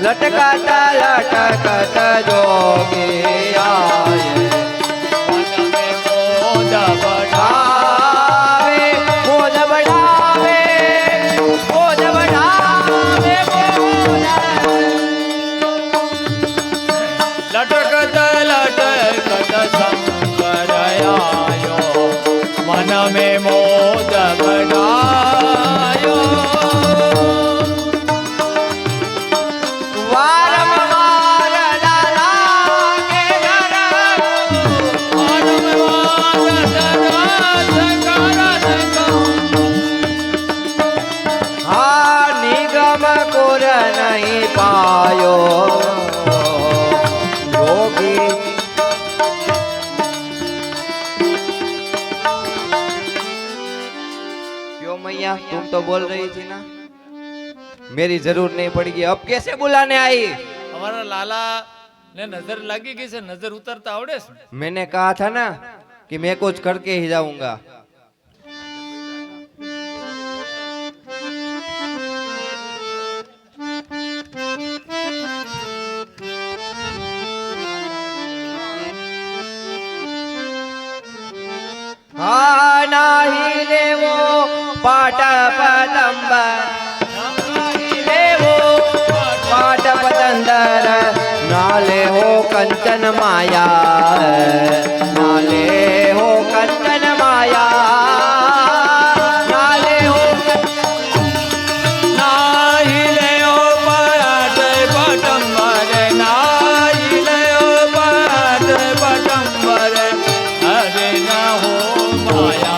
लटकत लटकत जोगी आए। मोद बढ़ावे मोद बढ़ावे मोद बढ़ावे मोद। लटकत लटकत शंकर आयो, मन में मोद बढ़ायो। वारंवार लाला के घर, वारंवार दरस करत हाँ निगम कुर नहीं पायो योगी। क्यों मैया तुम तो बोल रही थी ना, मेरी जरूर नहीं पड़ेगी, अब कैसे बुलाने आई? हमारा लाला ने नजर लगी कैसे, नजर उतरता आवड़े से? मैंने कहा था ना कि मैं कुछ करके ही जाऊंगा। हाँ नाही लेवो पाट पतंबर, नाही लेवो पाट पतंदर, नाले हो कंचन माया, नाले हो कंचन माया, नाले हो नाही लेओ पाट पटंबर, नाही लेओ पाट पटंबर, अरे न हो माया,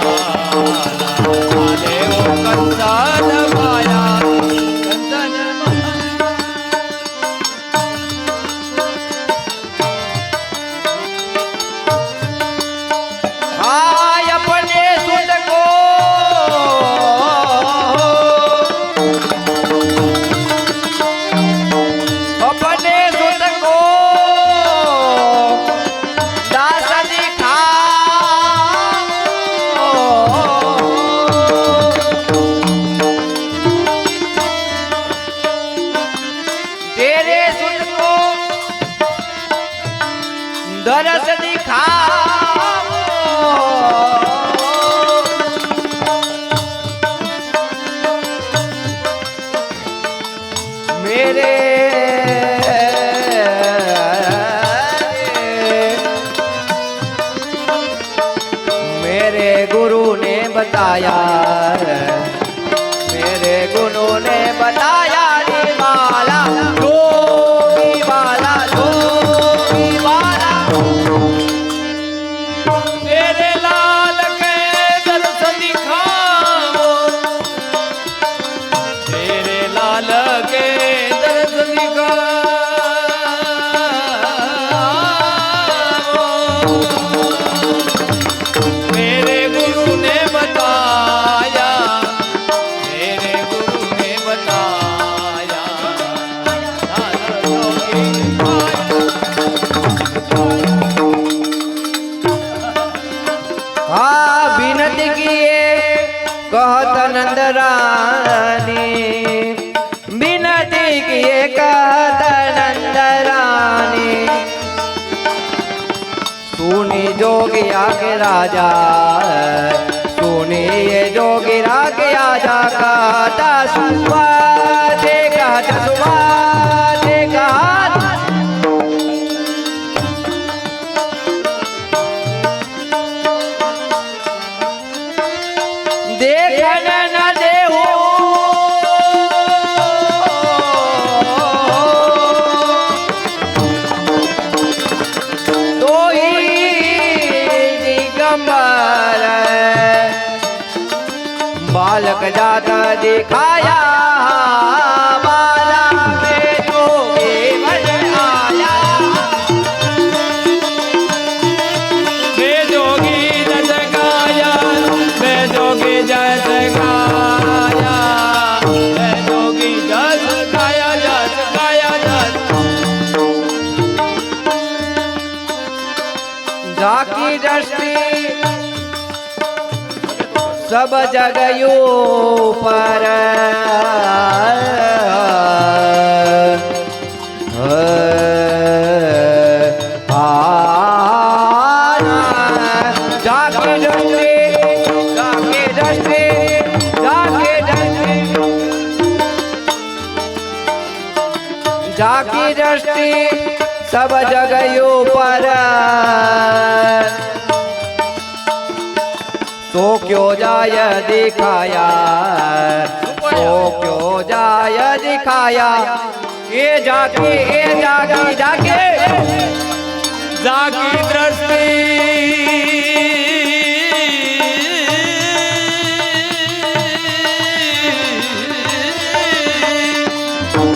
नाले हो कंचन माया, कंचन माया। हाय अपने सुत को अपने सुत को दास दिखा, तेरे सुत को दरस दिखा। मेरे मेरे गुरु ने बताया, मेरे गुरु ने बताया माला जोगी वाला, जोगी वाला। तेरे लाल के दर्श दिखाओ, तेरे लाल के दर्श दिखाओ। मेरे गुरु ने बताया, मेरे गुरु ने बताया, लाल जोगी दिखाया। हाँ विनती किए कहत नंद रानी, विनती किए कहत नंद रानी। सुनी जोगिया के राजा, सुनी ये जोगिया के राजा, कहता सुबह कहता सुबह कहता देखन न देहु तो ही दिगंबर, बालक जाता दिखाया, बाला में जोगी बन आया। मैं जोगी जस गाया, मैं जोगी जस गाया, मैं जोगी जस गाया, जस गाया जस। जाकी दृष्टि सब जगयो पर जाकी दृष्टि सब जगह ऊपर तो क्यों जाय दिखाया, तो क्यों जाय दिखाया। ये जाकी जाके जागी दृष्टि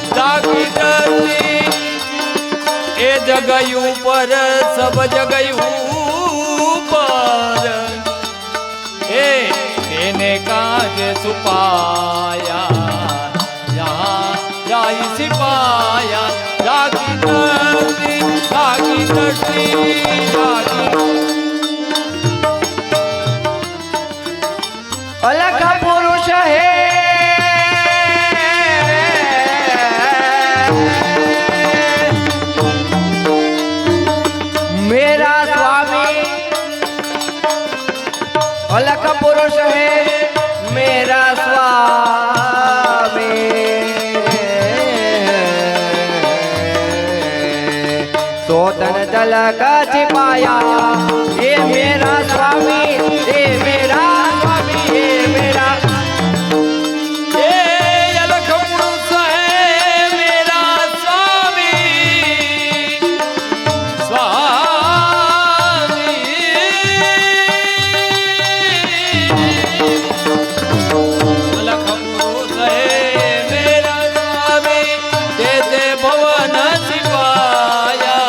जागी दृष्टि ए जगह ऊपर सब जगह ऊपर एने काज सुपाया यहाँ जाई सिपाया। जागी दृष्टि जागी दृष्टि जागी अलग पुरुष है मेरा स्वामी, अलग पुरुष है मेरा स्वामी। सोतन जल का छिपाया ये मेरा स्वामी, ये मेरा स्वामी, ये मेरा अलग पुरुष है मेरा स्वामी स्वामी। अलग पुरुष है मेरा स्वामी दे दे भवन सिपाया,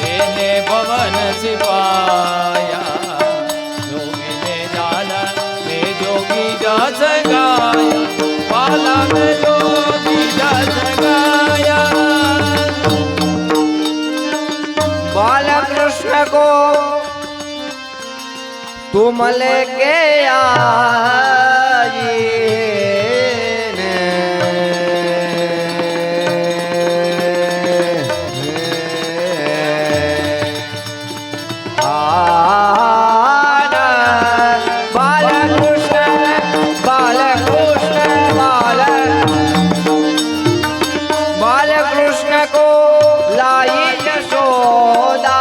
देने भवन सिपाया। जोगी ने जाला में जोगी जा सगाया, पाला में जोगी जा सगाया। बाल कृष्ण को तुम लेके आई बालकृष्ण को लाई यशोदा।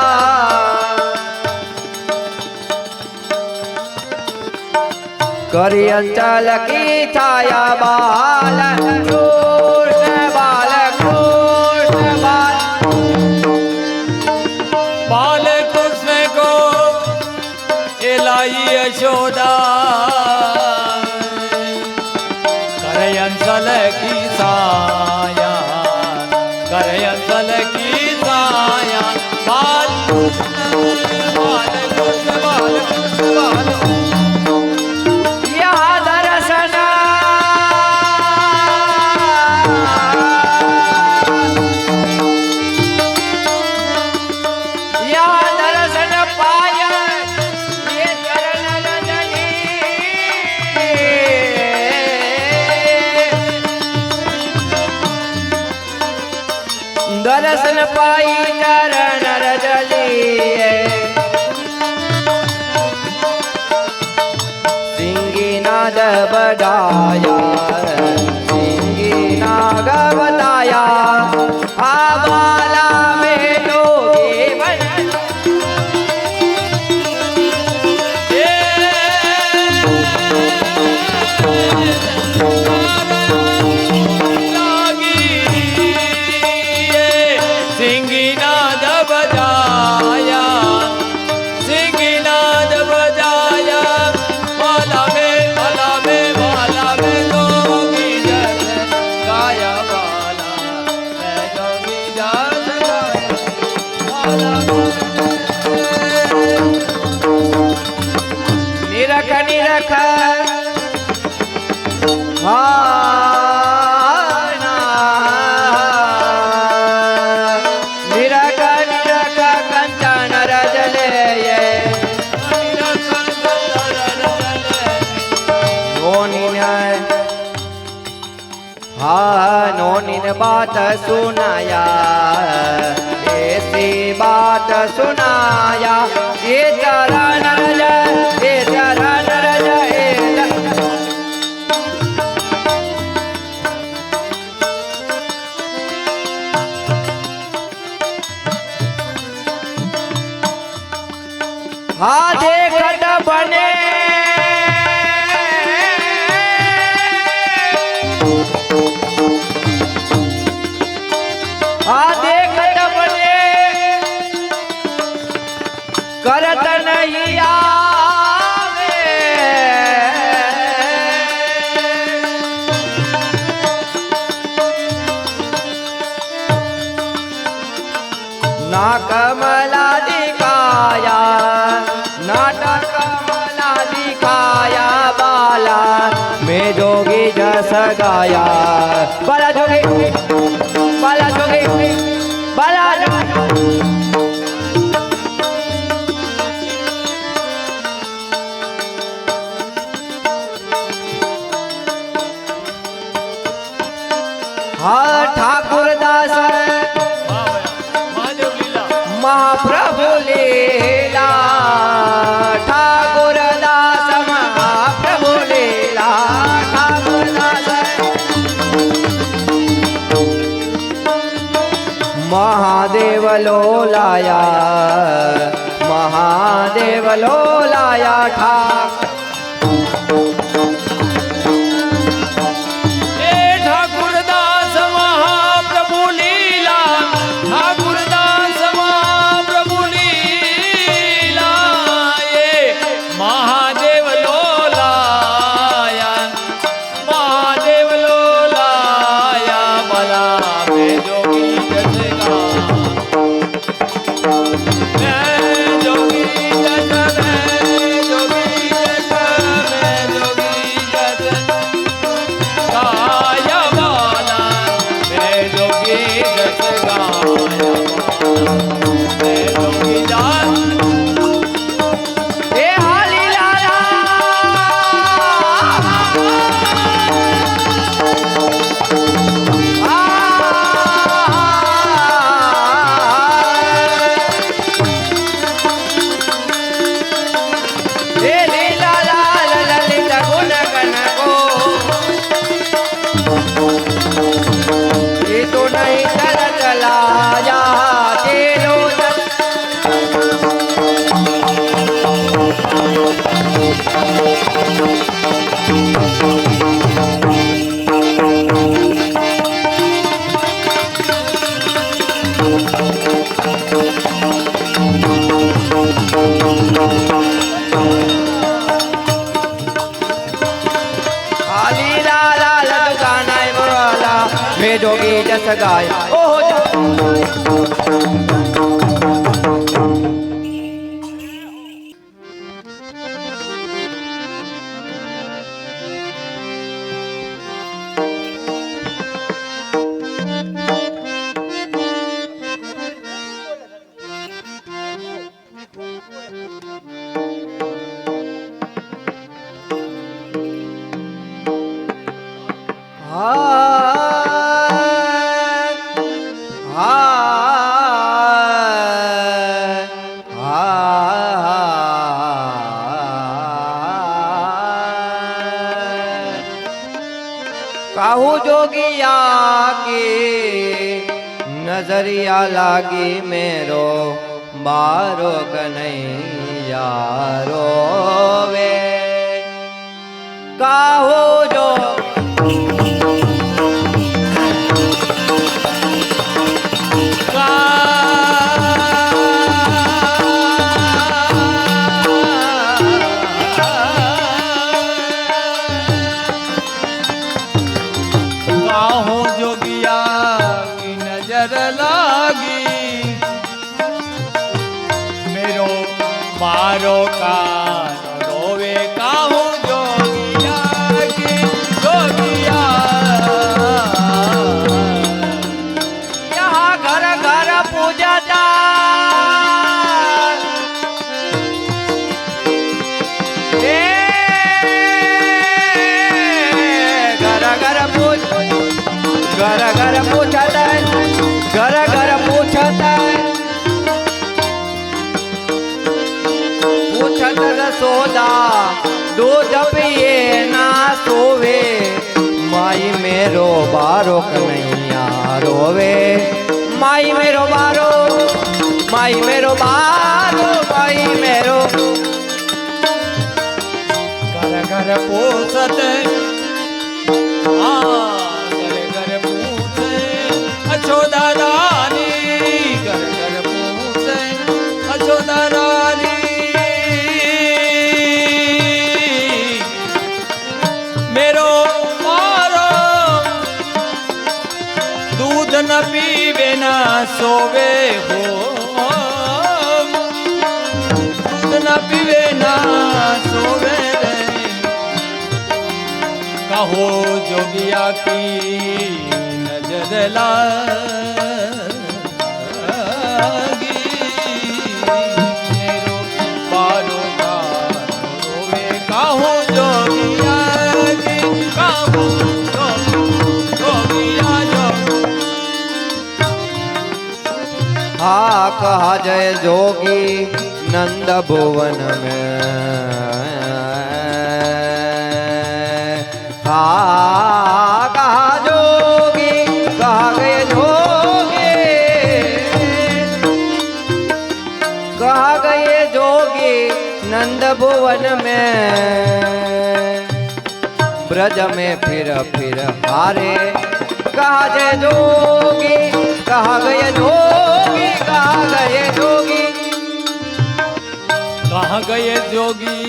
करी अंचल की छाया बालकृष्ण बालकृष्ण बाल कृष्ण को एलाई यशोदा। करयंसल की साया, करयंसल की साया। बाल कृष्ण बाल कृष्ण बाल कृष्ण बाल यह दर्शन पाया ये चरण रजनी। दर्शन पाई चरण रजनी सिंगी नाद बजाया, सिंगी नाग बताया। आबाला में जोगी बन सिंगीनाद बजाया, सिंगीनाद बजाया। माला में जोगी जस गाया बाला मैं जोगी जस गाया बाला। निरख निरख निरख निरख कंचन रजले नोनी ने बात सुनाया, ऐसी बात सुनाया। ये चरण रज, ये चरण रज, આ દેખત બને કરત નહીં આવે ના કમલા દિખાયા નાટક કમલા દિખાયા બાલા મેં જોગી જસ ગાયા બાલા જોગી બાલા જોગી બાલા જોગી હા ઠાकुर दास મહાદેવ લીલા महाप्रभु लीला ठाकुर दास महाप्रभु लीला ठाकुर दास महादेव लोलाया महादेव लोलाया ठाकुर એ ઠાકુરદાસ મહાપ્રભુ લીલા ઠાકુરદાસ મહાપ્રભુ લીલા એ મહાદેવ લોલાયા મહાદેવ લોલાયા બલા મે જોગી જસગા મે જોગી જસ મે જોગી જસ મે જોગી જસ ગાયા બાલા મેં જોગી જસ ગાયા મેં જોગી જાન हे हाली लाला हे लीला लाल ललित गुण गण को ये तो नहीं चल चला जा तेरो हाली लाला लदुकाना वाला मैं जोगी जस गाया ओहो काहू जोगिया की नजरिया लागी मेरो बारो कन्हैया रोवे काहू जो काहो जोगिया की नजर लागी मेरो मारो कान रोवे काहो जोगिया की जोगिया यहाँ घर घर पूजता घर घर पूछता घर घर पूछता पूछत रसोदा दूध पिए ना सोवे माई मेरो बारो कन्हैया रोवे माई मेरो बारो माई मेरो बारो माई मेरो घर घर पोसत आ પીવે ના સોવે હો દૂધ ન પીવે ના સોવે રે કહો જોગિયા કી નજર લાગી મેરો બારો રોવે કહો જોગિયા કી કહો જોગિયા જો हाँ कहा जय जोगी नंद भुवन में हाँ कहा जोगी कहा गए जोगी कहा गए जोगी नंद भुवन में ब्रज में फिर हारे कहा जय जोगी कहा गए जोगी कहा गए जोगी कहाँ गए जोगी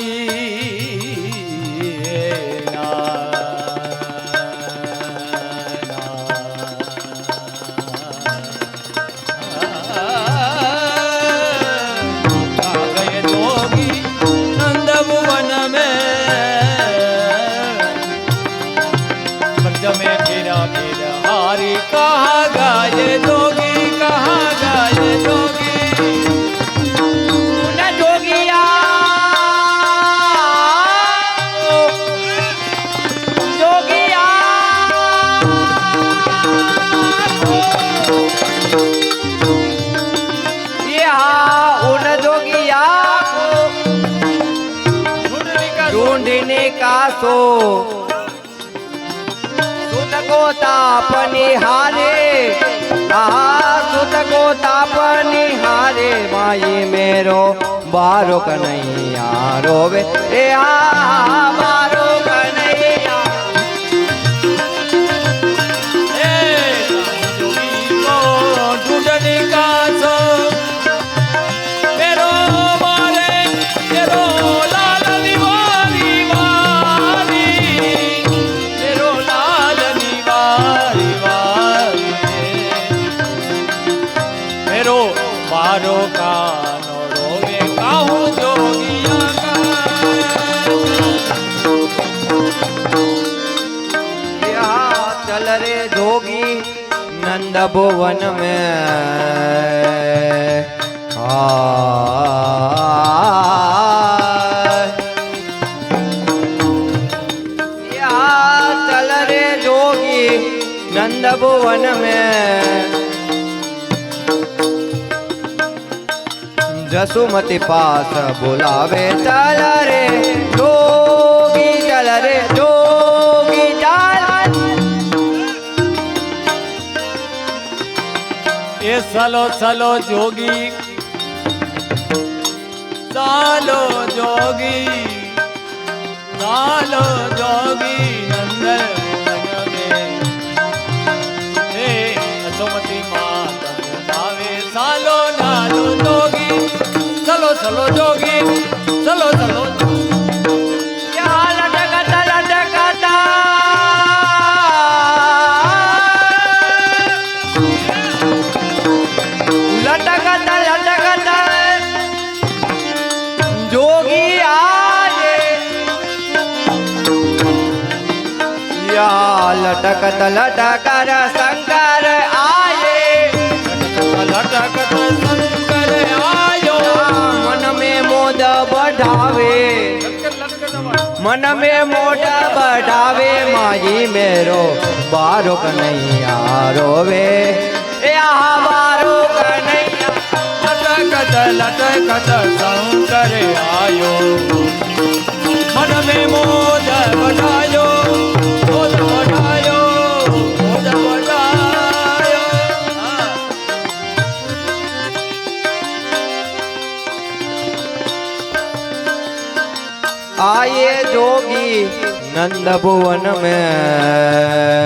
कहाँ गए जोगी नंद भुवन में ब्रज में फिरा हारी कहाँ गए जोगी कहाँ गए जोगी न जोगिया जोगिया उन जोगिया को ढूंढने का सो सुत को तापनी हारे सुत को तापनी हारे माई मेरो बारो कन्हैया रोवे ए बारो कन्हैया ढूंढने का सो मेरो मारे मेरो लाल निवारी वारी मेरो लाल निवारी वारी मेरो बारो कानो रोवे काहू जोगिया का चल रे जोगी नंद भुवन में चल रे जोगी नंद भुवन में जसुमति पास बुलावे चल रे जोगी चल रे जोगी चल ए चलो चलो जोगी चालो जोगी चालो जोगी नंदन हे असोमती माता नावे चालो नालो जोगी चलो चलो जोगी चलो चलो यहाँ लटकता लटकता लटकता लटकता जोगी आए यहाँ लटकत लटकर शंकर आए लटकत शंकर आयो मन में मोद बढ़ावे मन में मोद बढ़ावे माई मेरो बारो कन्हैया रोवे यहाँ बारो कन्हैया लटकत लटकत शंकर आयो मन में मोद बढ़ायो मोद बढ़ायो मोद बढ़ायो आए जोगी नंद भुवन में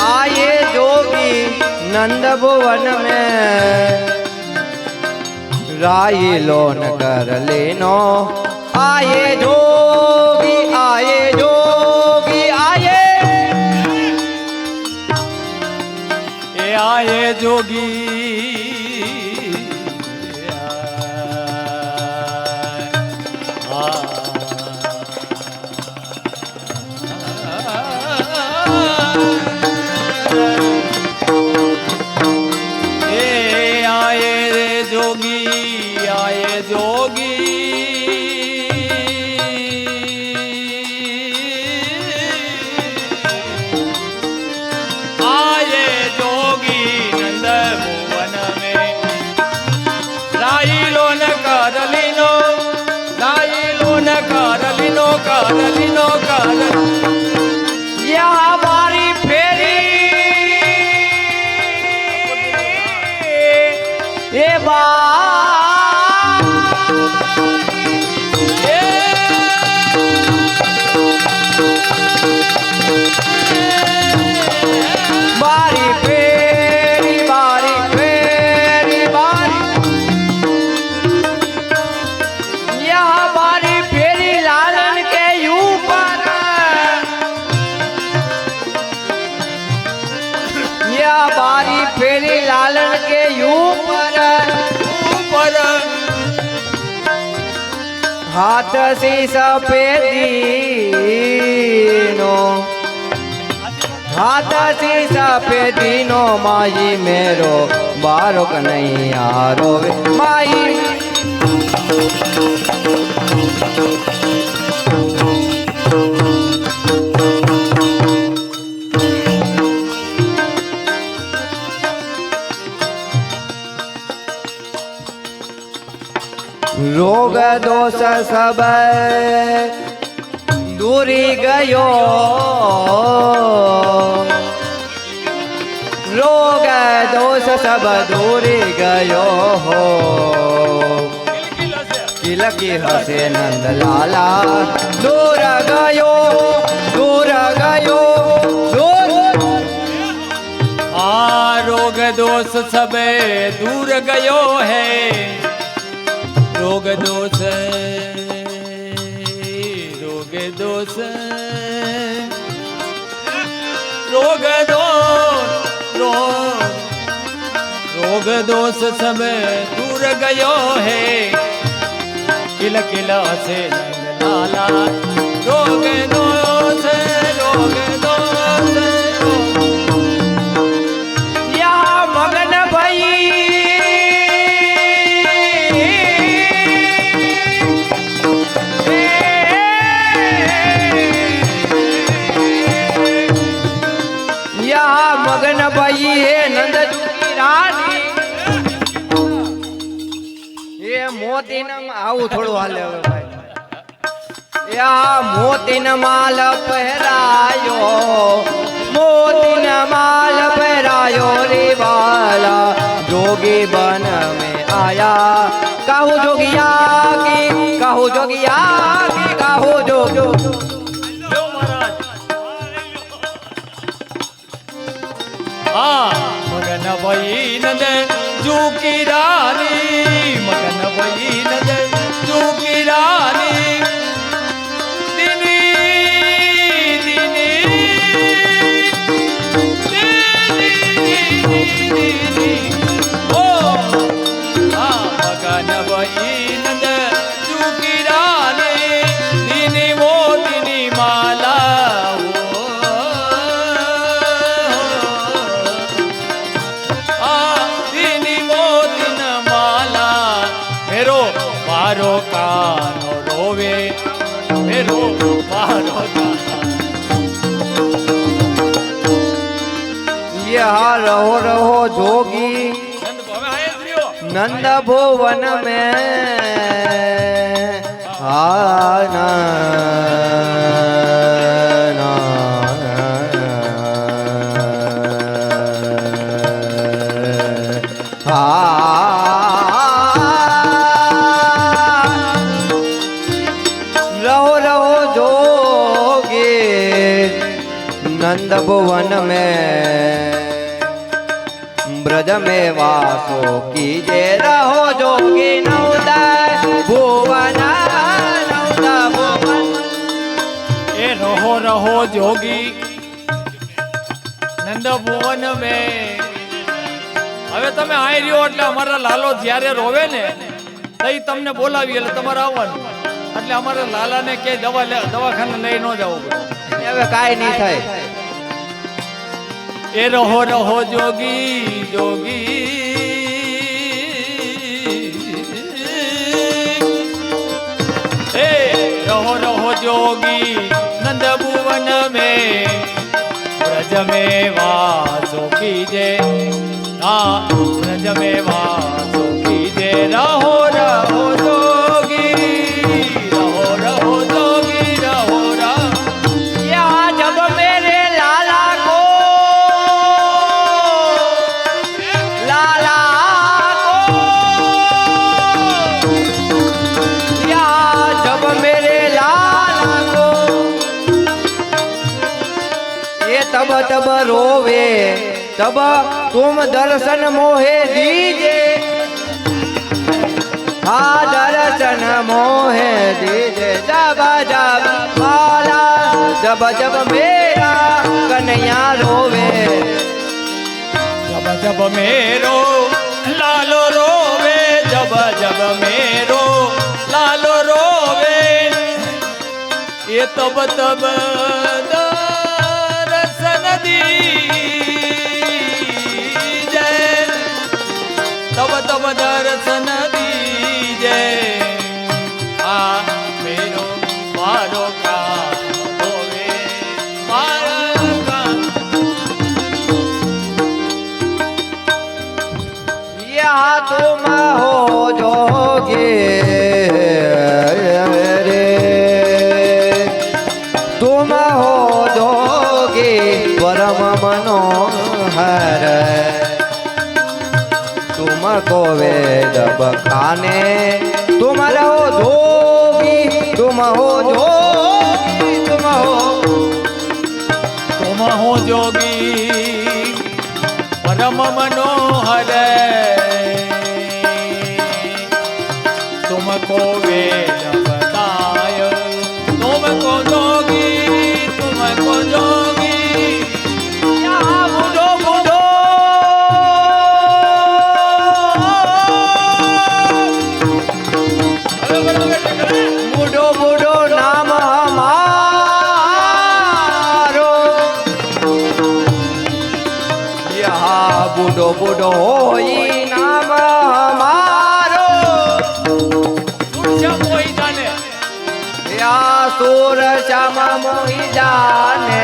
आए जोगी नंद भुवन में राई लोन कर लेनो आए जोगी आए जोगी आए ए आए जोगी ए आए जोगी आए जोगी आए जोगी नंद भुवन में राइलो न करलिनो करलिनो या हमारी फेरी ए बा बारी फेरी बारी फेरी बारी यह बारी फेरी लालन के ऊपर यह बारी फेरी लालन के ऊपर ऊपर हाथ से सफेदीनो हाथ से सफेदीनो माई मेरो बारो कन्हैया रोवे माई रोग दोष सब दूरी गयो रोग दोष सब दूरी गयो हो किलकी हसे नंद लाला दूर गयो दूर रोग दोष सब दूर गयो है रोग दोष रोग दोष रोग दोष रोग दोष सब दूर गयो है किल किला से नंद लाला रोग दोष रोग दोष यहाँ मगन भई यहाँ मगन भई है नंद की रानी ये मोती न आવું થોડું હાલે હવે ભાઈ યા મોતી ન માલ પહેરાયો मोती न माल पहरायो रे बाला जोगी बन में आया काहू जोगिया की काहू जोगिया की काहू जोगो मगन भई नंद जूकी रानी मगन भई नंद जूकी रानी दिनी दिनी ओ मगन भई नंद जूकी रानी दिनी मोतिनी माला मारो कानो रोवे मेरो मारो यहाँ रहो रहो जोगी नंद भुवन में आना नंद भुवन में ब्रज में वासो कीजे रहो जोगी नवदय भुवन रहो रहो जोगी નંદ ભુવન મે હવે તમે આઈ રહ્યો એટલે અમારા લાલો જ્યારે રોવે ને તઈ તમને બોલાવી એટલે તમારે આવવાનું એટલે અમારા લાલાને કે દવાખાને લઈ ન જવું પડે હવે કાંઈ નહીં થાય. એ રહો રહો જોગી જોગી એ રહો રહો જોગી નંદ ભુવન में ब्रज में वासो कीजे हाँ ब्रज में वासो कीजे रहो रहो जोगी रहो रहो जोगी रहो रहो यहाँ जब मेरे लाला को यहाँ जब मेरे लाला को ये तब तब रोवे तब तुम दर्शन मोहे दीजे हाँ दर्शन मोहे दीजे जब जब माला जब जब मेरा कन्हैया रोवे जब जब मेरो लालो रोवे जब जब मेरो लालो रोवे ये तब तब दर्शन दीजे तब तब दर्शन दीजे आ मेरो मारो का रोवे मारो का यहाँ तुम हो जोगे रे तुम हो जोगे परम मनोहर तुमको वेद बखाने तुम रहो जोगी तुम हो जोगी तुम हो जोगी परम मनोहर तुमको वेद बताय तुमको जोगी तुमको जोगी यहाँ बूढ़ो बूढ़ो बूढ़ो बूढ़ो नाम हमारो यहाँ बूढ़ो बूढ़ो होई नाम हमारो सूरश्याम मोही जाने यहाँ सूर श्याम मोही जाने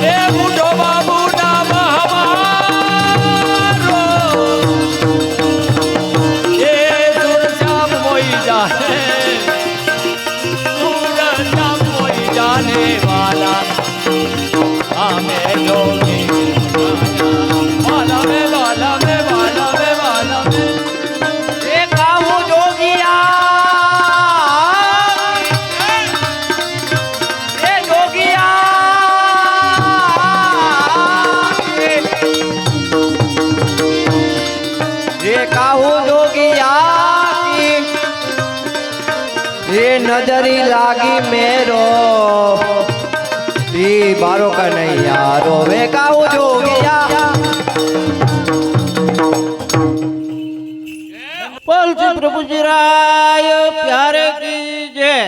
ए बूढ़ो बाबू नाम हमारो ये सूरश्याम मोही जाने सूरश्याम मोही जाने वाला हमें जोगी वाला में वाला में वाला में वाला में देखा हूँ जोगिया ये जोगिया देखा हूँ जोगिया ये नजरी लागी मेरो ई बारो का नहीं यारो देखा हूँ जोगिया बोलजी प्रभु जी राय प्यारे की जय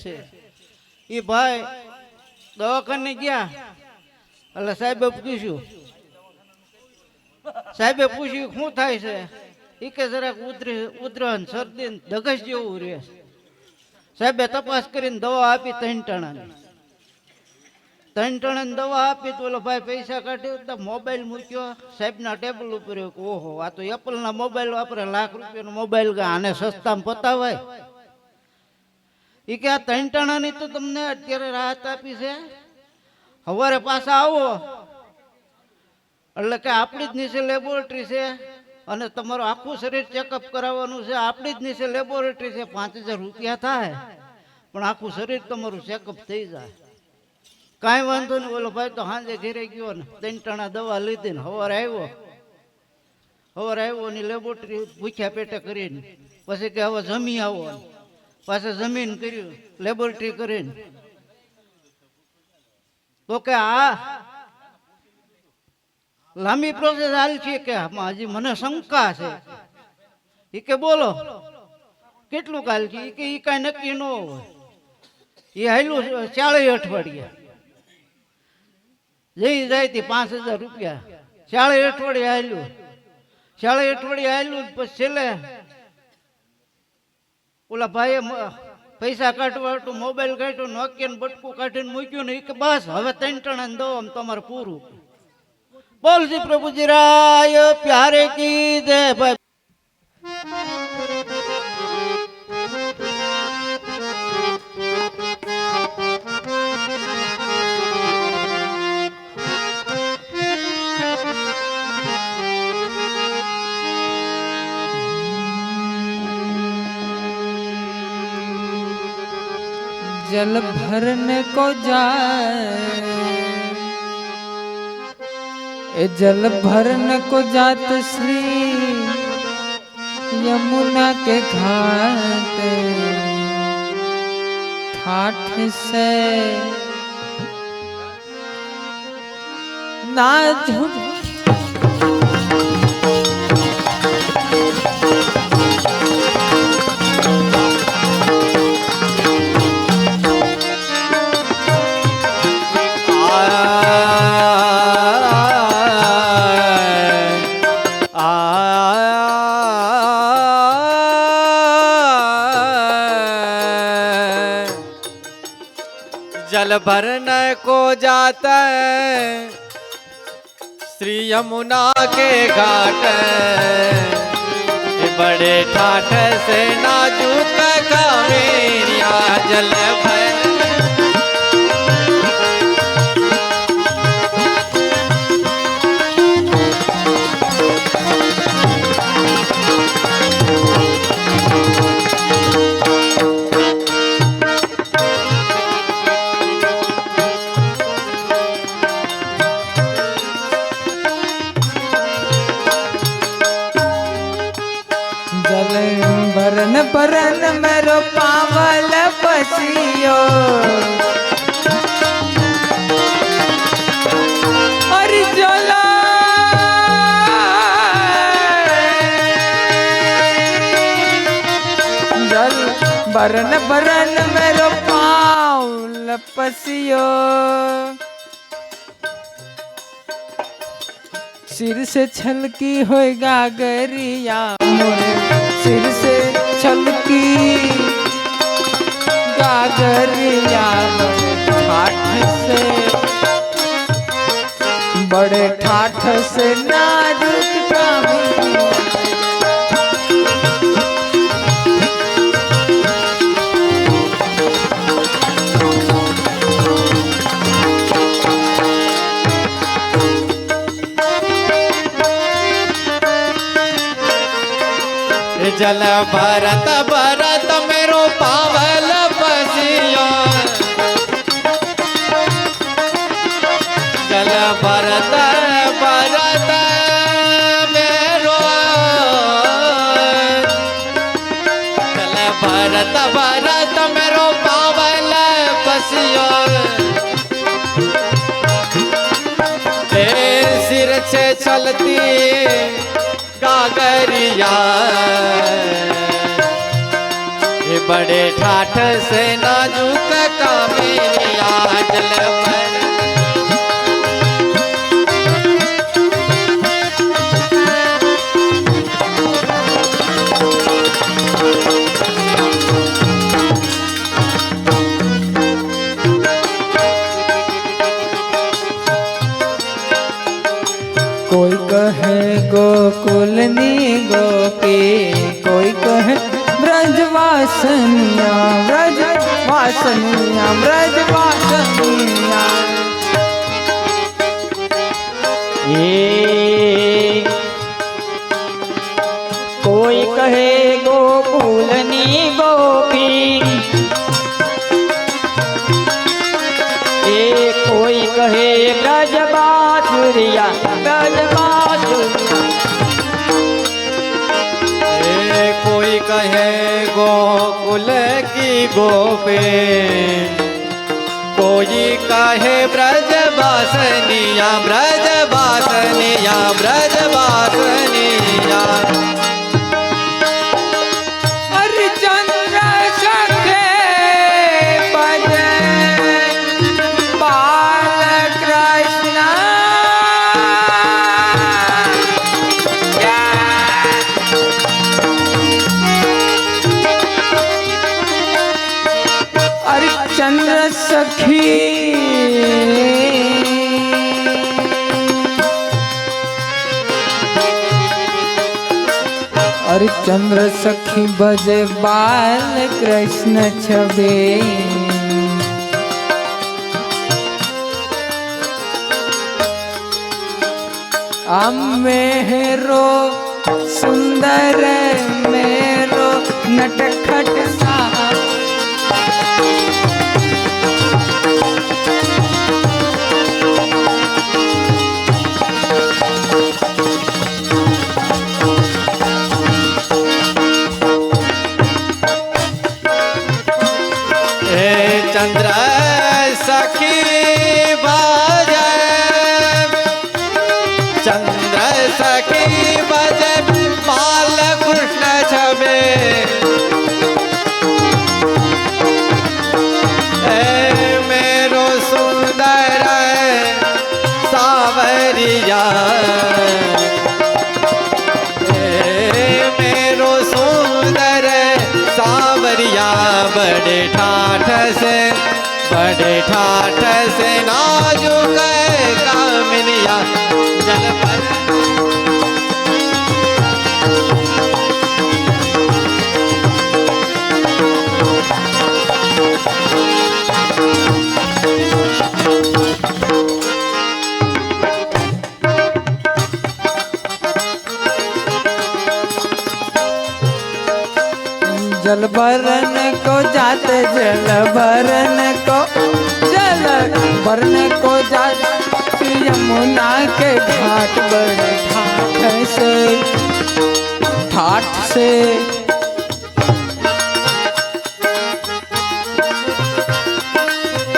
છે એ ભાઈ દવાખાને ગયા એટલે સાહેબે પૂછ્યું શું થાય છે એ કે જરાક ઉધરન શરદી ને ધગસ જેવું રહે છે સાહેબે તપાસ કરીને દવા આપી 3 ટણાની દવા આપી તો ઓલો ભાઈ પૈસા કાઢ્યો તો મોબાઈલ મૂક્યો સાહેબના ટેબલ ઉપર ઓહો આ તો એપલના મોબાઈલ વાપરે ₹1,00,000 મોબાઈલ આને સસ્તામાં પતાવાય એ કે આ 3 ટણાની તો તમને અત્યારે રાહત આપી છે સવારે પાછા આવો એટલે કે આપણી જ નીચે લેબોરેટરી છે અને તમારું આખું શરીર ચેકઅપ કરાવવાનું છે આપણી જ નીચે લેબોરેટરી છે ₹5,000 થાય પણ આખું શરીર તમારું ચેકઅપ થઈ જાય કાંઈ વાંધો નહીં. ઓલો ભાઈ તો સાંજે ઘેરે ગયો ને 3 ટણા દવા લીધી ને સવારે આવ્યો ને લેબોરેટરી ભૂખ્યા પેટે કરીને પછી કે હવે જમી આવો. પાછા જમીન કર્યું લેબોરેટરી કરીને તો કે આ લાંબી પ્રોસેસ હાલ છે કે આમાં હજી મને શંકા છે. એ કે બોલો કેટલું કાલ છે? એ કે એ કાંઈ નક્કી ન હોય. એ હાલ્યું 40 અઠવાડિયા જઈ જાય તે 5000 રૂપિયા 40 અઠવાડિયા હાલ્યું. 40 અઠવાડિયા હાલ્યું પછી છેલ્લે ઓલા ભાઈએ પૈસા કાઢવા હતું મોબાઈલ કાઢ્યો, નોકિયાનું બટકું કાઢીને મૂક્યું ને એ કે બસ હવે 3 ટણા દો આમ તમારે પૂરું. બોલજી પ્રભુજી રાય પ્યારે કી જય. ભાઈ जल भरने को जाए ए जल भरने को जात श्री यमुना के घाट ठाठ से ना झुक जल भरने को जाता है श्री यमुना के घाट, बड़े ठाठ से नाजुक कावेरिया जल भर बरन बरन मेरो पावल पसियो और जला जल बरन बरन मेरो पावल पसियो सिर से छलकी होए गागरिया मोरे सिर से छलकी गागरिया बड़े ठाठ से नाजुक कामिनी जल भरत भरत मेरो पावल पसियो जल भरत भरत मेरो जल भरत भरत मेरो पावल पसियो सिर से चलती गागरिया ये बड़े ठाठ से नाजुक कामेरिया जल भर कोई कहे गोकुलनी गोपी कोई कहे ब्रजवासनिया ब्रजवासनिया ब्रजवासनिया ये कोई कहे गोकुलनी गोपी, કહે બ્રજ બાસુરિયા બ્રજ બાસુરિયા ए कोई कहे गोकुल की गोपी, कोई कहे ब्रज बासनिया ब्रज बासनिया ब्रज बासनिया। हरिचंद्र सखे बजे बाल कृष्ण हरिचंद्र सखी हरिचंद्र सखी बजे बाल कृष्ण छबे मेरो सुंदर मेरो नटखट सा चंद्र सखी बजे चंद्र सखी बजे बाल कृष्ण छबे। मेरो सुंदर सावरिया मेरो सुंदर सावरिया बड़े ठाठ से नाजुक कामनिया जल पर जल भरन को जाते जल भरन को जल भरन को जाते यमुना के घाट बड़े ठाठ से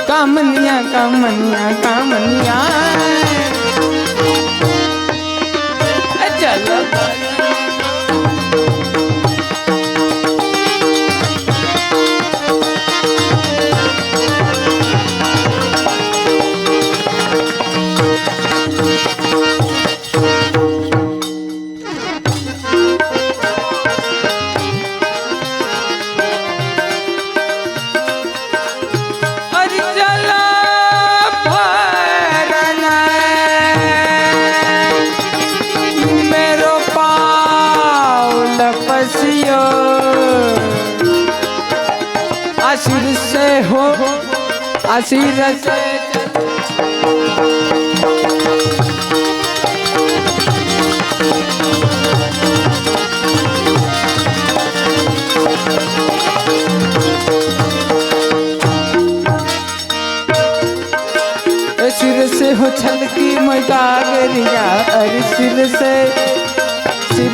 कामनिया कामनिया कामनिया जल भरन आशीर से हो आशीर से सिर से हो छलकी गागरिया अरे सिर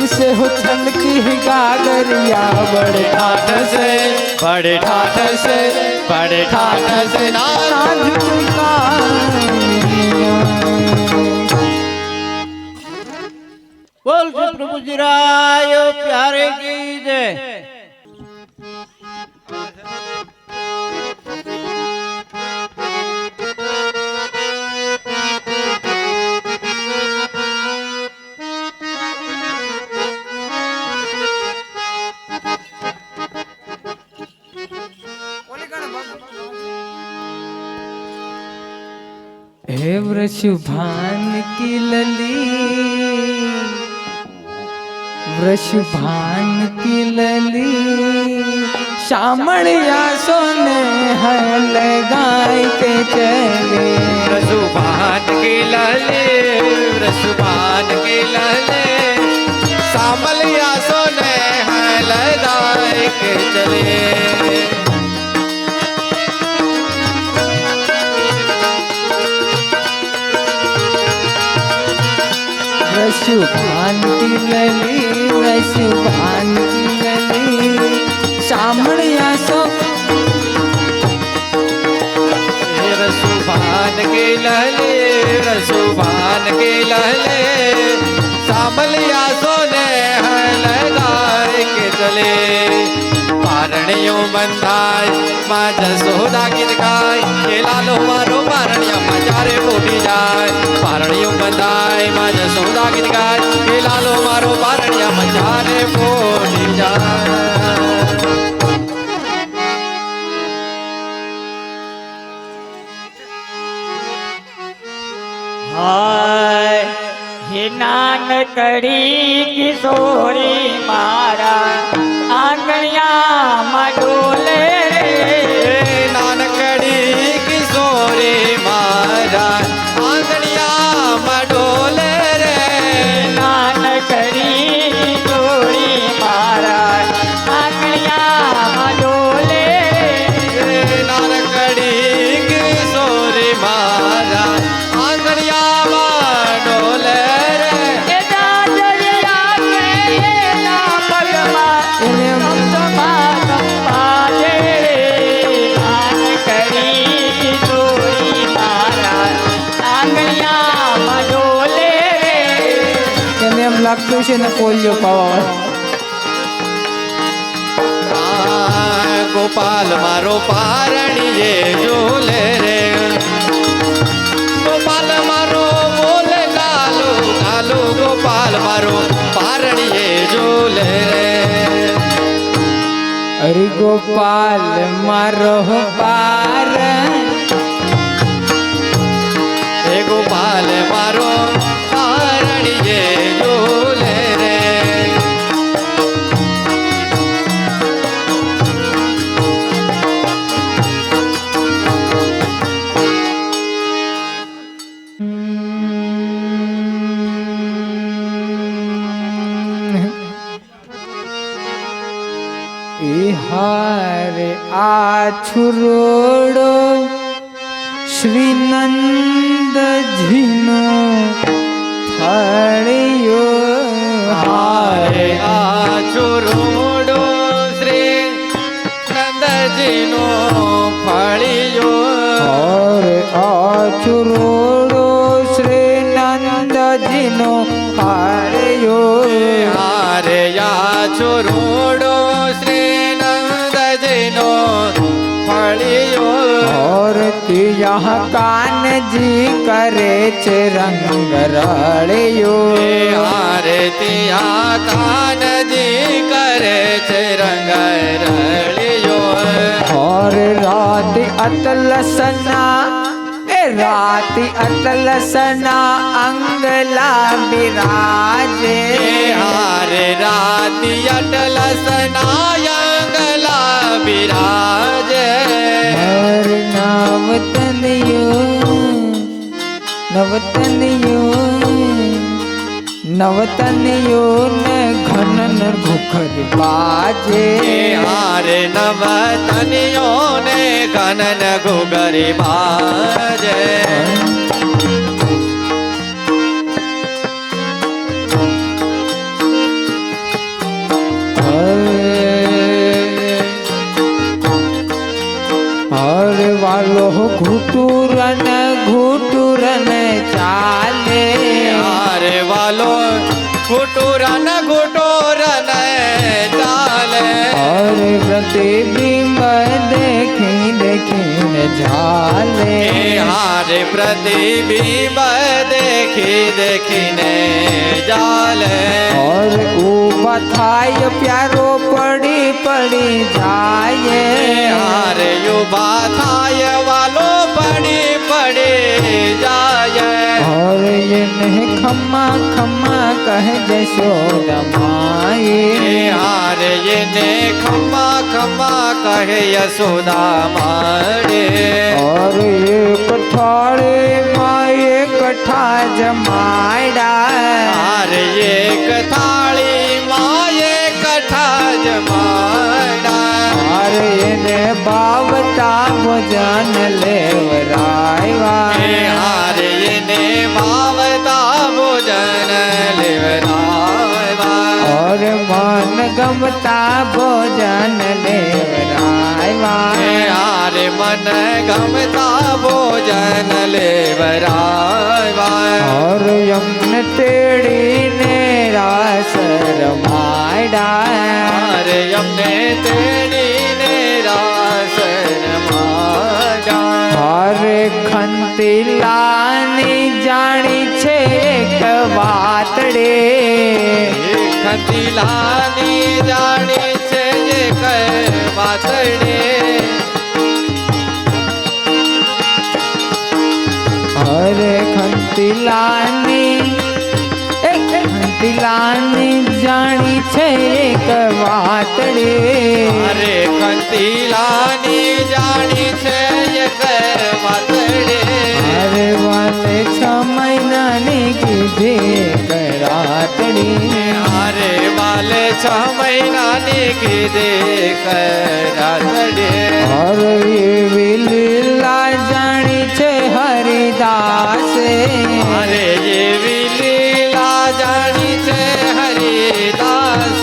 से हो छलकी गागरिया बड़े ठाठ से बड़े ठाठ से बड़े ठाठ से नाजुक कामनिया। बोल श्री प्रभु जी राय प्यारे की जय। हे वृषभान की लली वृषभान की लली शामणिया सोने है लगाई के चले रसुभान के लले रसुभान के लले सामलिया सोने हैं लदाए के चले। રસુભાન કી લલી રસુભાન કી લલી સાંભળ્યા સો रसुभान के लहले रसुभान के लहले सामलिया सोने लगाए के चले पारणियों बंधाय माँ जसोदा गीत गाय के लालो मारो पारणिया मजारे फूटी जाए पारणियों बंधाय माँ जसोदा गीत गाय के लालो मारो पारणिया मजारे फूटी जाए હાય હે નાનકડી કિશોરી મારા આંગણિયામાં ડોલે રે નાનકડી કિશોરી મારા આંગણિયામાં ડોલે રે નાનકડી કિશોરી મારા આંગણિયામાં ડોલે રે નાનકડી કિશોરી મારા આંગણિયામાં ડોલે રે એ દાદરિયા કે એના પગમાં એને ચમચમા ચંપાજે નાનકડી કિશોરી મારા આંગણિયામાં ડોલે રે એને એમ લાગતું છે ને પોલિયો પાવા ગોપાલ મારો પારણીએ ઝૂલે રે ગોપાલ મારો બોલે ગાલો ગાલો ગોપાલ મારો પારણીએ ઝૂલે રે અરે ગોપાલ મારો પાર હે ગોપાલ મારો પારણીએ ઝૂલે રે હારે આ છુરોડો શ્રી નંદજીનો ફળિયો હારે આ છુરોડો શ્રી નંદજીનો ફળિયો હારે આ છુરોડો શ્રી નંદજીનો ફળિયો હારે યા છુરોડો શ્રી નંદજીનો ફળિયો और यहाँ कान जी करे छे रंग रड़ियो હારે ત્યાં કાનજી કરે છે રંગ રળિયો और रात अतलसना ए रात अतलसना अंगला बिराजे હારે રાતી અટલ સનાયંગલા બિરાજે और नवतनियो ने घनन घुखर बाजे હારે નવતનિયોને કનન ઘુઘરી બાજે और वालो घुटुरन घुटुरन चाले હારે વાલો ઘુટુરન ઘુટુરન ચાલે और प्रतिबिंब देखी देखी झाले હારે પ્રતિબિંબ દેખી દેખીને જાલે और ऊबा थाय प्यारो पड़ी पड़ी जाए હારે યુવા થાય વાલો પડી પડી જાય और ये नहीं खम्मा खम्मा कह जसोदा माए હારે એને ખમ્મા ખમ્મા કહે યશોદા મારે और ये कठाड़े माए कठा जमाड़ा હારે એક થાળી માં એક કઠા જમાડા और ये बावता भोजन लेवरायवा હારે એને ભાવતા ભોજન લે લેવરાવા और मन गमता भोजन लेवरावा હારે મન ગમતા ભોજન લેવરાવા और यमुन तेड़ी ने रासर मायडा હારે અમને તેડીને રાસર માડા हरे खंतीलानी जानी छे एक वातड़े ખંતીલાની જાણી છે જે કઈ વાતડે हरे खंतीलानी जानी छे एक वातड़े અરે ખંતીલાની જાણી છે જે કઈ વાતડે हरे वाले 6 महीनानी कीधी करातड़ी હારે વાલે 6 મહિનાની કીધે કરાતડે और ये लीला जानी छे हरिदासे અરે એવી લીલા જાણી છે હરિદાસ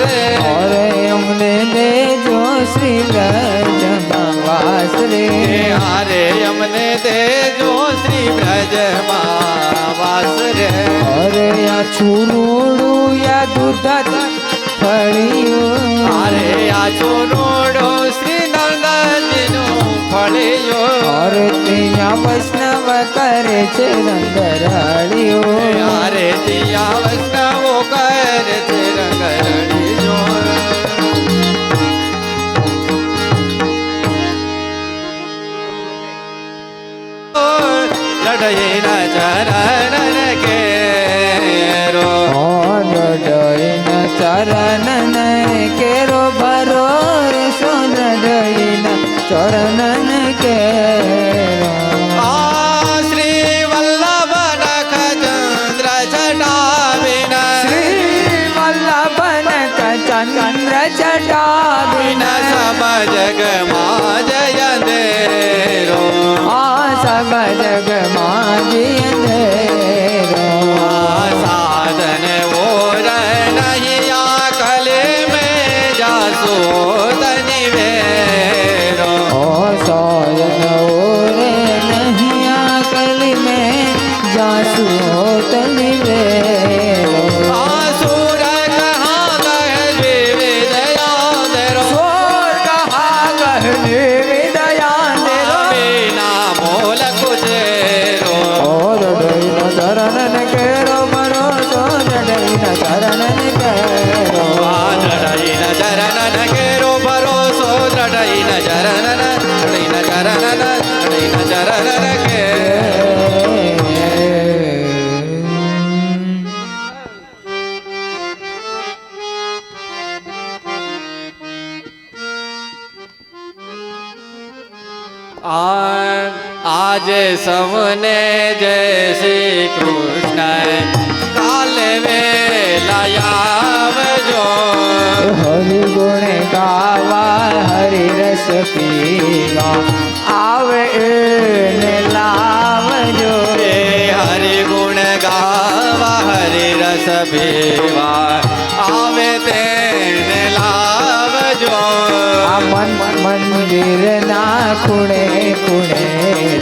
और हमने दे जो श्री रजवास रे હારે અમને દેજો શ્રી બ્રજમાં વાસ રે और या छुरुडू या दूध फड़ियो હારે આ ચોરોડો શ્રી નંદજીનું ફળિયો और तिया वैष्णव करे छे रंगरड़ियो હારે દિયા વૈષ્ણવો કરે છે રંગરણીયો લડઈ ના ચરણ કેરો और डडईन चरणन केरो भरो सोनडईन चरणन केरो આ શ્રી વલ્લભ નખ ચંદ્ર જટા વિના श्री वल्लभन चंद्र जटा વિના સમ જગમાં જય દેરો आ सब जग माजियेरो આ સાધન ઓર નહીં આ કલે મેં જાસો તની વેરો ओ सोयन ओरे नहीं आकल में जासु तनि वेरो આસુર કહા કહે વિદયા દેરો सोर कहा कहने विदया देरो વિના મોલ કુજેરો और डईन चरणन केरो भरोसो डईन चरणन केरो દ્રઢઈ નજરન કેરો ભરોસો દ્રઢઈ નજરન દ્રઢઈ નજરન દ્રઢઈ નજરન કે આજે સૌને જય શ્રી કૃષ્ણ કાલે વેલા આવજો हरि गुण गावा हरि रस पीवा आवे ने लावजो હે હરિ ગુણ ગાવા હરિ રસ પીવા આવે તેને લાવજો આ મંદિર ના ખૂણે ખૂણે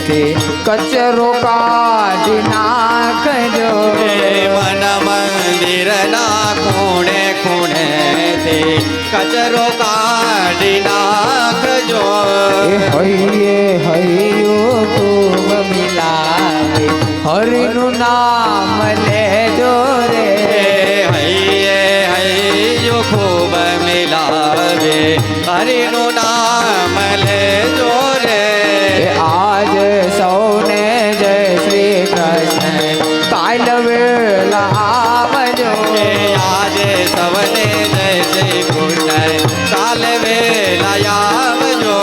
થી કચરો કાઢી નાખજો હે મન મંદિર ના ખૂણે ખૂણે થી કચરો કાઢી નાખજો એ હૈયો ખૂબ મિલાવે હરિનું નામ લેજો રે હૈયો ખૂબ મિલાવે હરિનું નામ લેજો રે એ આજ સૌને જય શ્રી કૃષ્ણ કાલ વેલા આવજો કે આજે સવને જય શ્રી કૃષ્ણ કાલે વેલા આવજો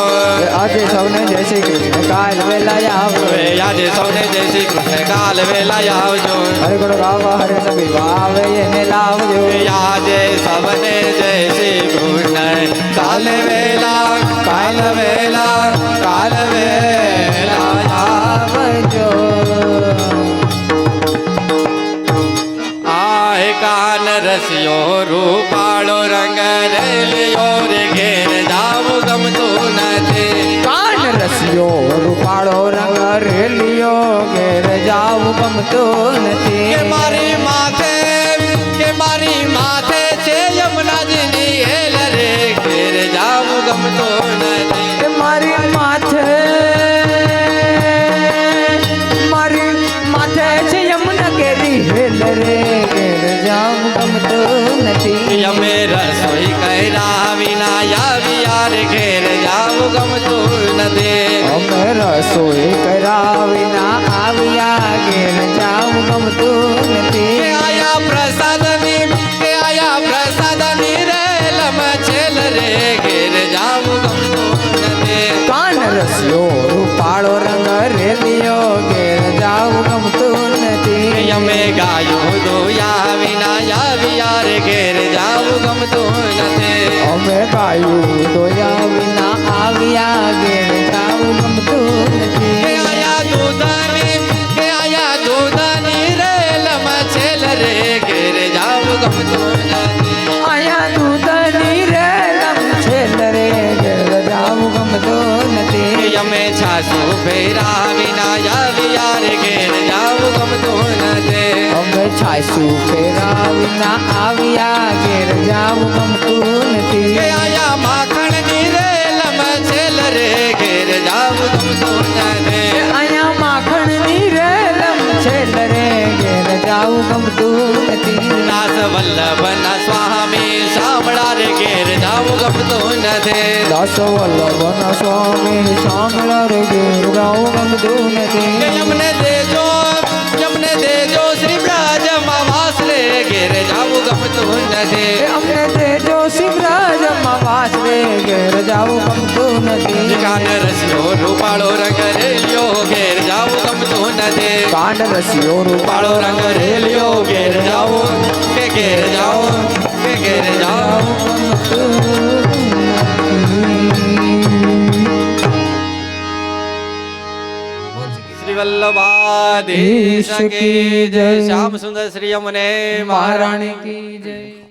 આજે સૌને જય શ્રી કૃષ્ણ કાલ વેલા આવજો આજે સૌને જય શ્રી કૃષ્ણ કાલ વેલા આવજો હરે ગુણ ગાવા હરે સભી વાવે એને લાવજો આજે સવને જય શ્રી કૃષ્ણ કાલ વેલા કાલ વેલા કાલ વેલા આવજો આય કાન રૂપાળો રંગ રેલિયો ઘેર જાવું ગમતું નથી કે મારી માથે છે યમુનાજીની હેલ રે ઘેર જાવું ગમતો નથી કે મારી માથે છે યમુના કેરી હેલ રે ઘેર જાવું ગમતું નથી અમે રસોઈ કર્યા વિના આવ્યા રે ઘેર જાવું ગમતું નથી અમે રસોઈ કર્યા વિના આવ્યા ઘેર જાવું ગમતું કે નથી આયા પ્રસાદની રે લમચેલ રે ઘેર જાવું ગમતું નથી કાન રસ્યો રૂપાળો રંગ રેલિયો ઘેર જાવું ગમતું નથી અમે ગાયો દોયા વિના આવ્યા રે ઘેર જાવું ગમતું નથી અમે ગાયું દોયા વિના આવ્યા ઘેર જાવું ગમતું કે નથી આયા દૂધની રે લમચેલ રે ઘેર જાવું ગમતું નથી આયા દૂધની રે લમછેલ રે ઘેર જાવું ગમતું નથી અમે છાસુ ફેરા વિના આવ્યા રે ઘેર જાવું ગમતું નથી અમે છાસુ ફેરા વિના આવ્યા ઘેર જાવું ગમતું કે નથી આયા માખણની રે લમચેલ રે ઘેર જાવું ગમતું નથી અહીંયા માખણની રે લમછેલ રે ઘેર જાવું ગમતું નથી દાસ વલ્લભના સ્વામી શામળા રે ઘેર જાવું ગમતું નથી દાસ વલ્લભના સ્વામી શામળા રે ઘેર જાવું ગમતું કે નથી અમને દેજો શ્રી બ્રજમાં વાસ રે ઘેર જાવું ગમતું નથી અમને તેજો શિવરાજમાં વાસ રે ઘેર જાવું ગમતું નથી કાન રસ્યો રૂપાળો રંગ રેલિયો ઘેર જાવું ગમતું નથી કાંડ રસ્યો રૂપાળો રંગ રેલિયો ઘેર જાવું કે ઘેર જાવું કે ઘેર જાવું શ્રી વલ્લભાધીશ કી જય શ્યામ સુંદર શ્રી અમને મહારાણી કી જય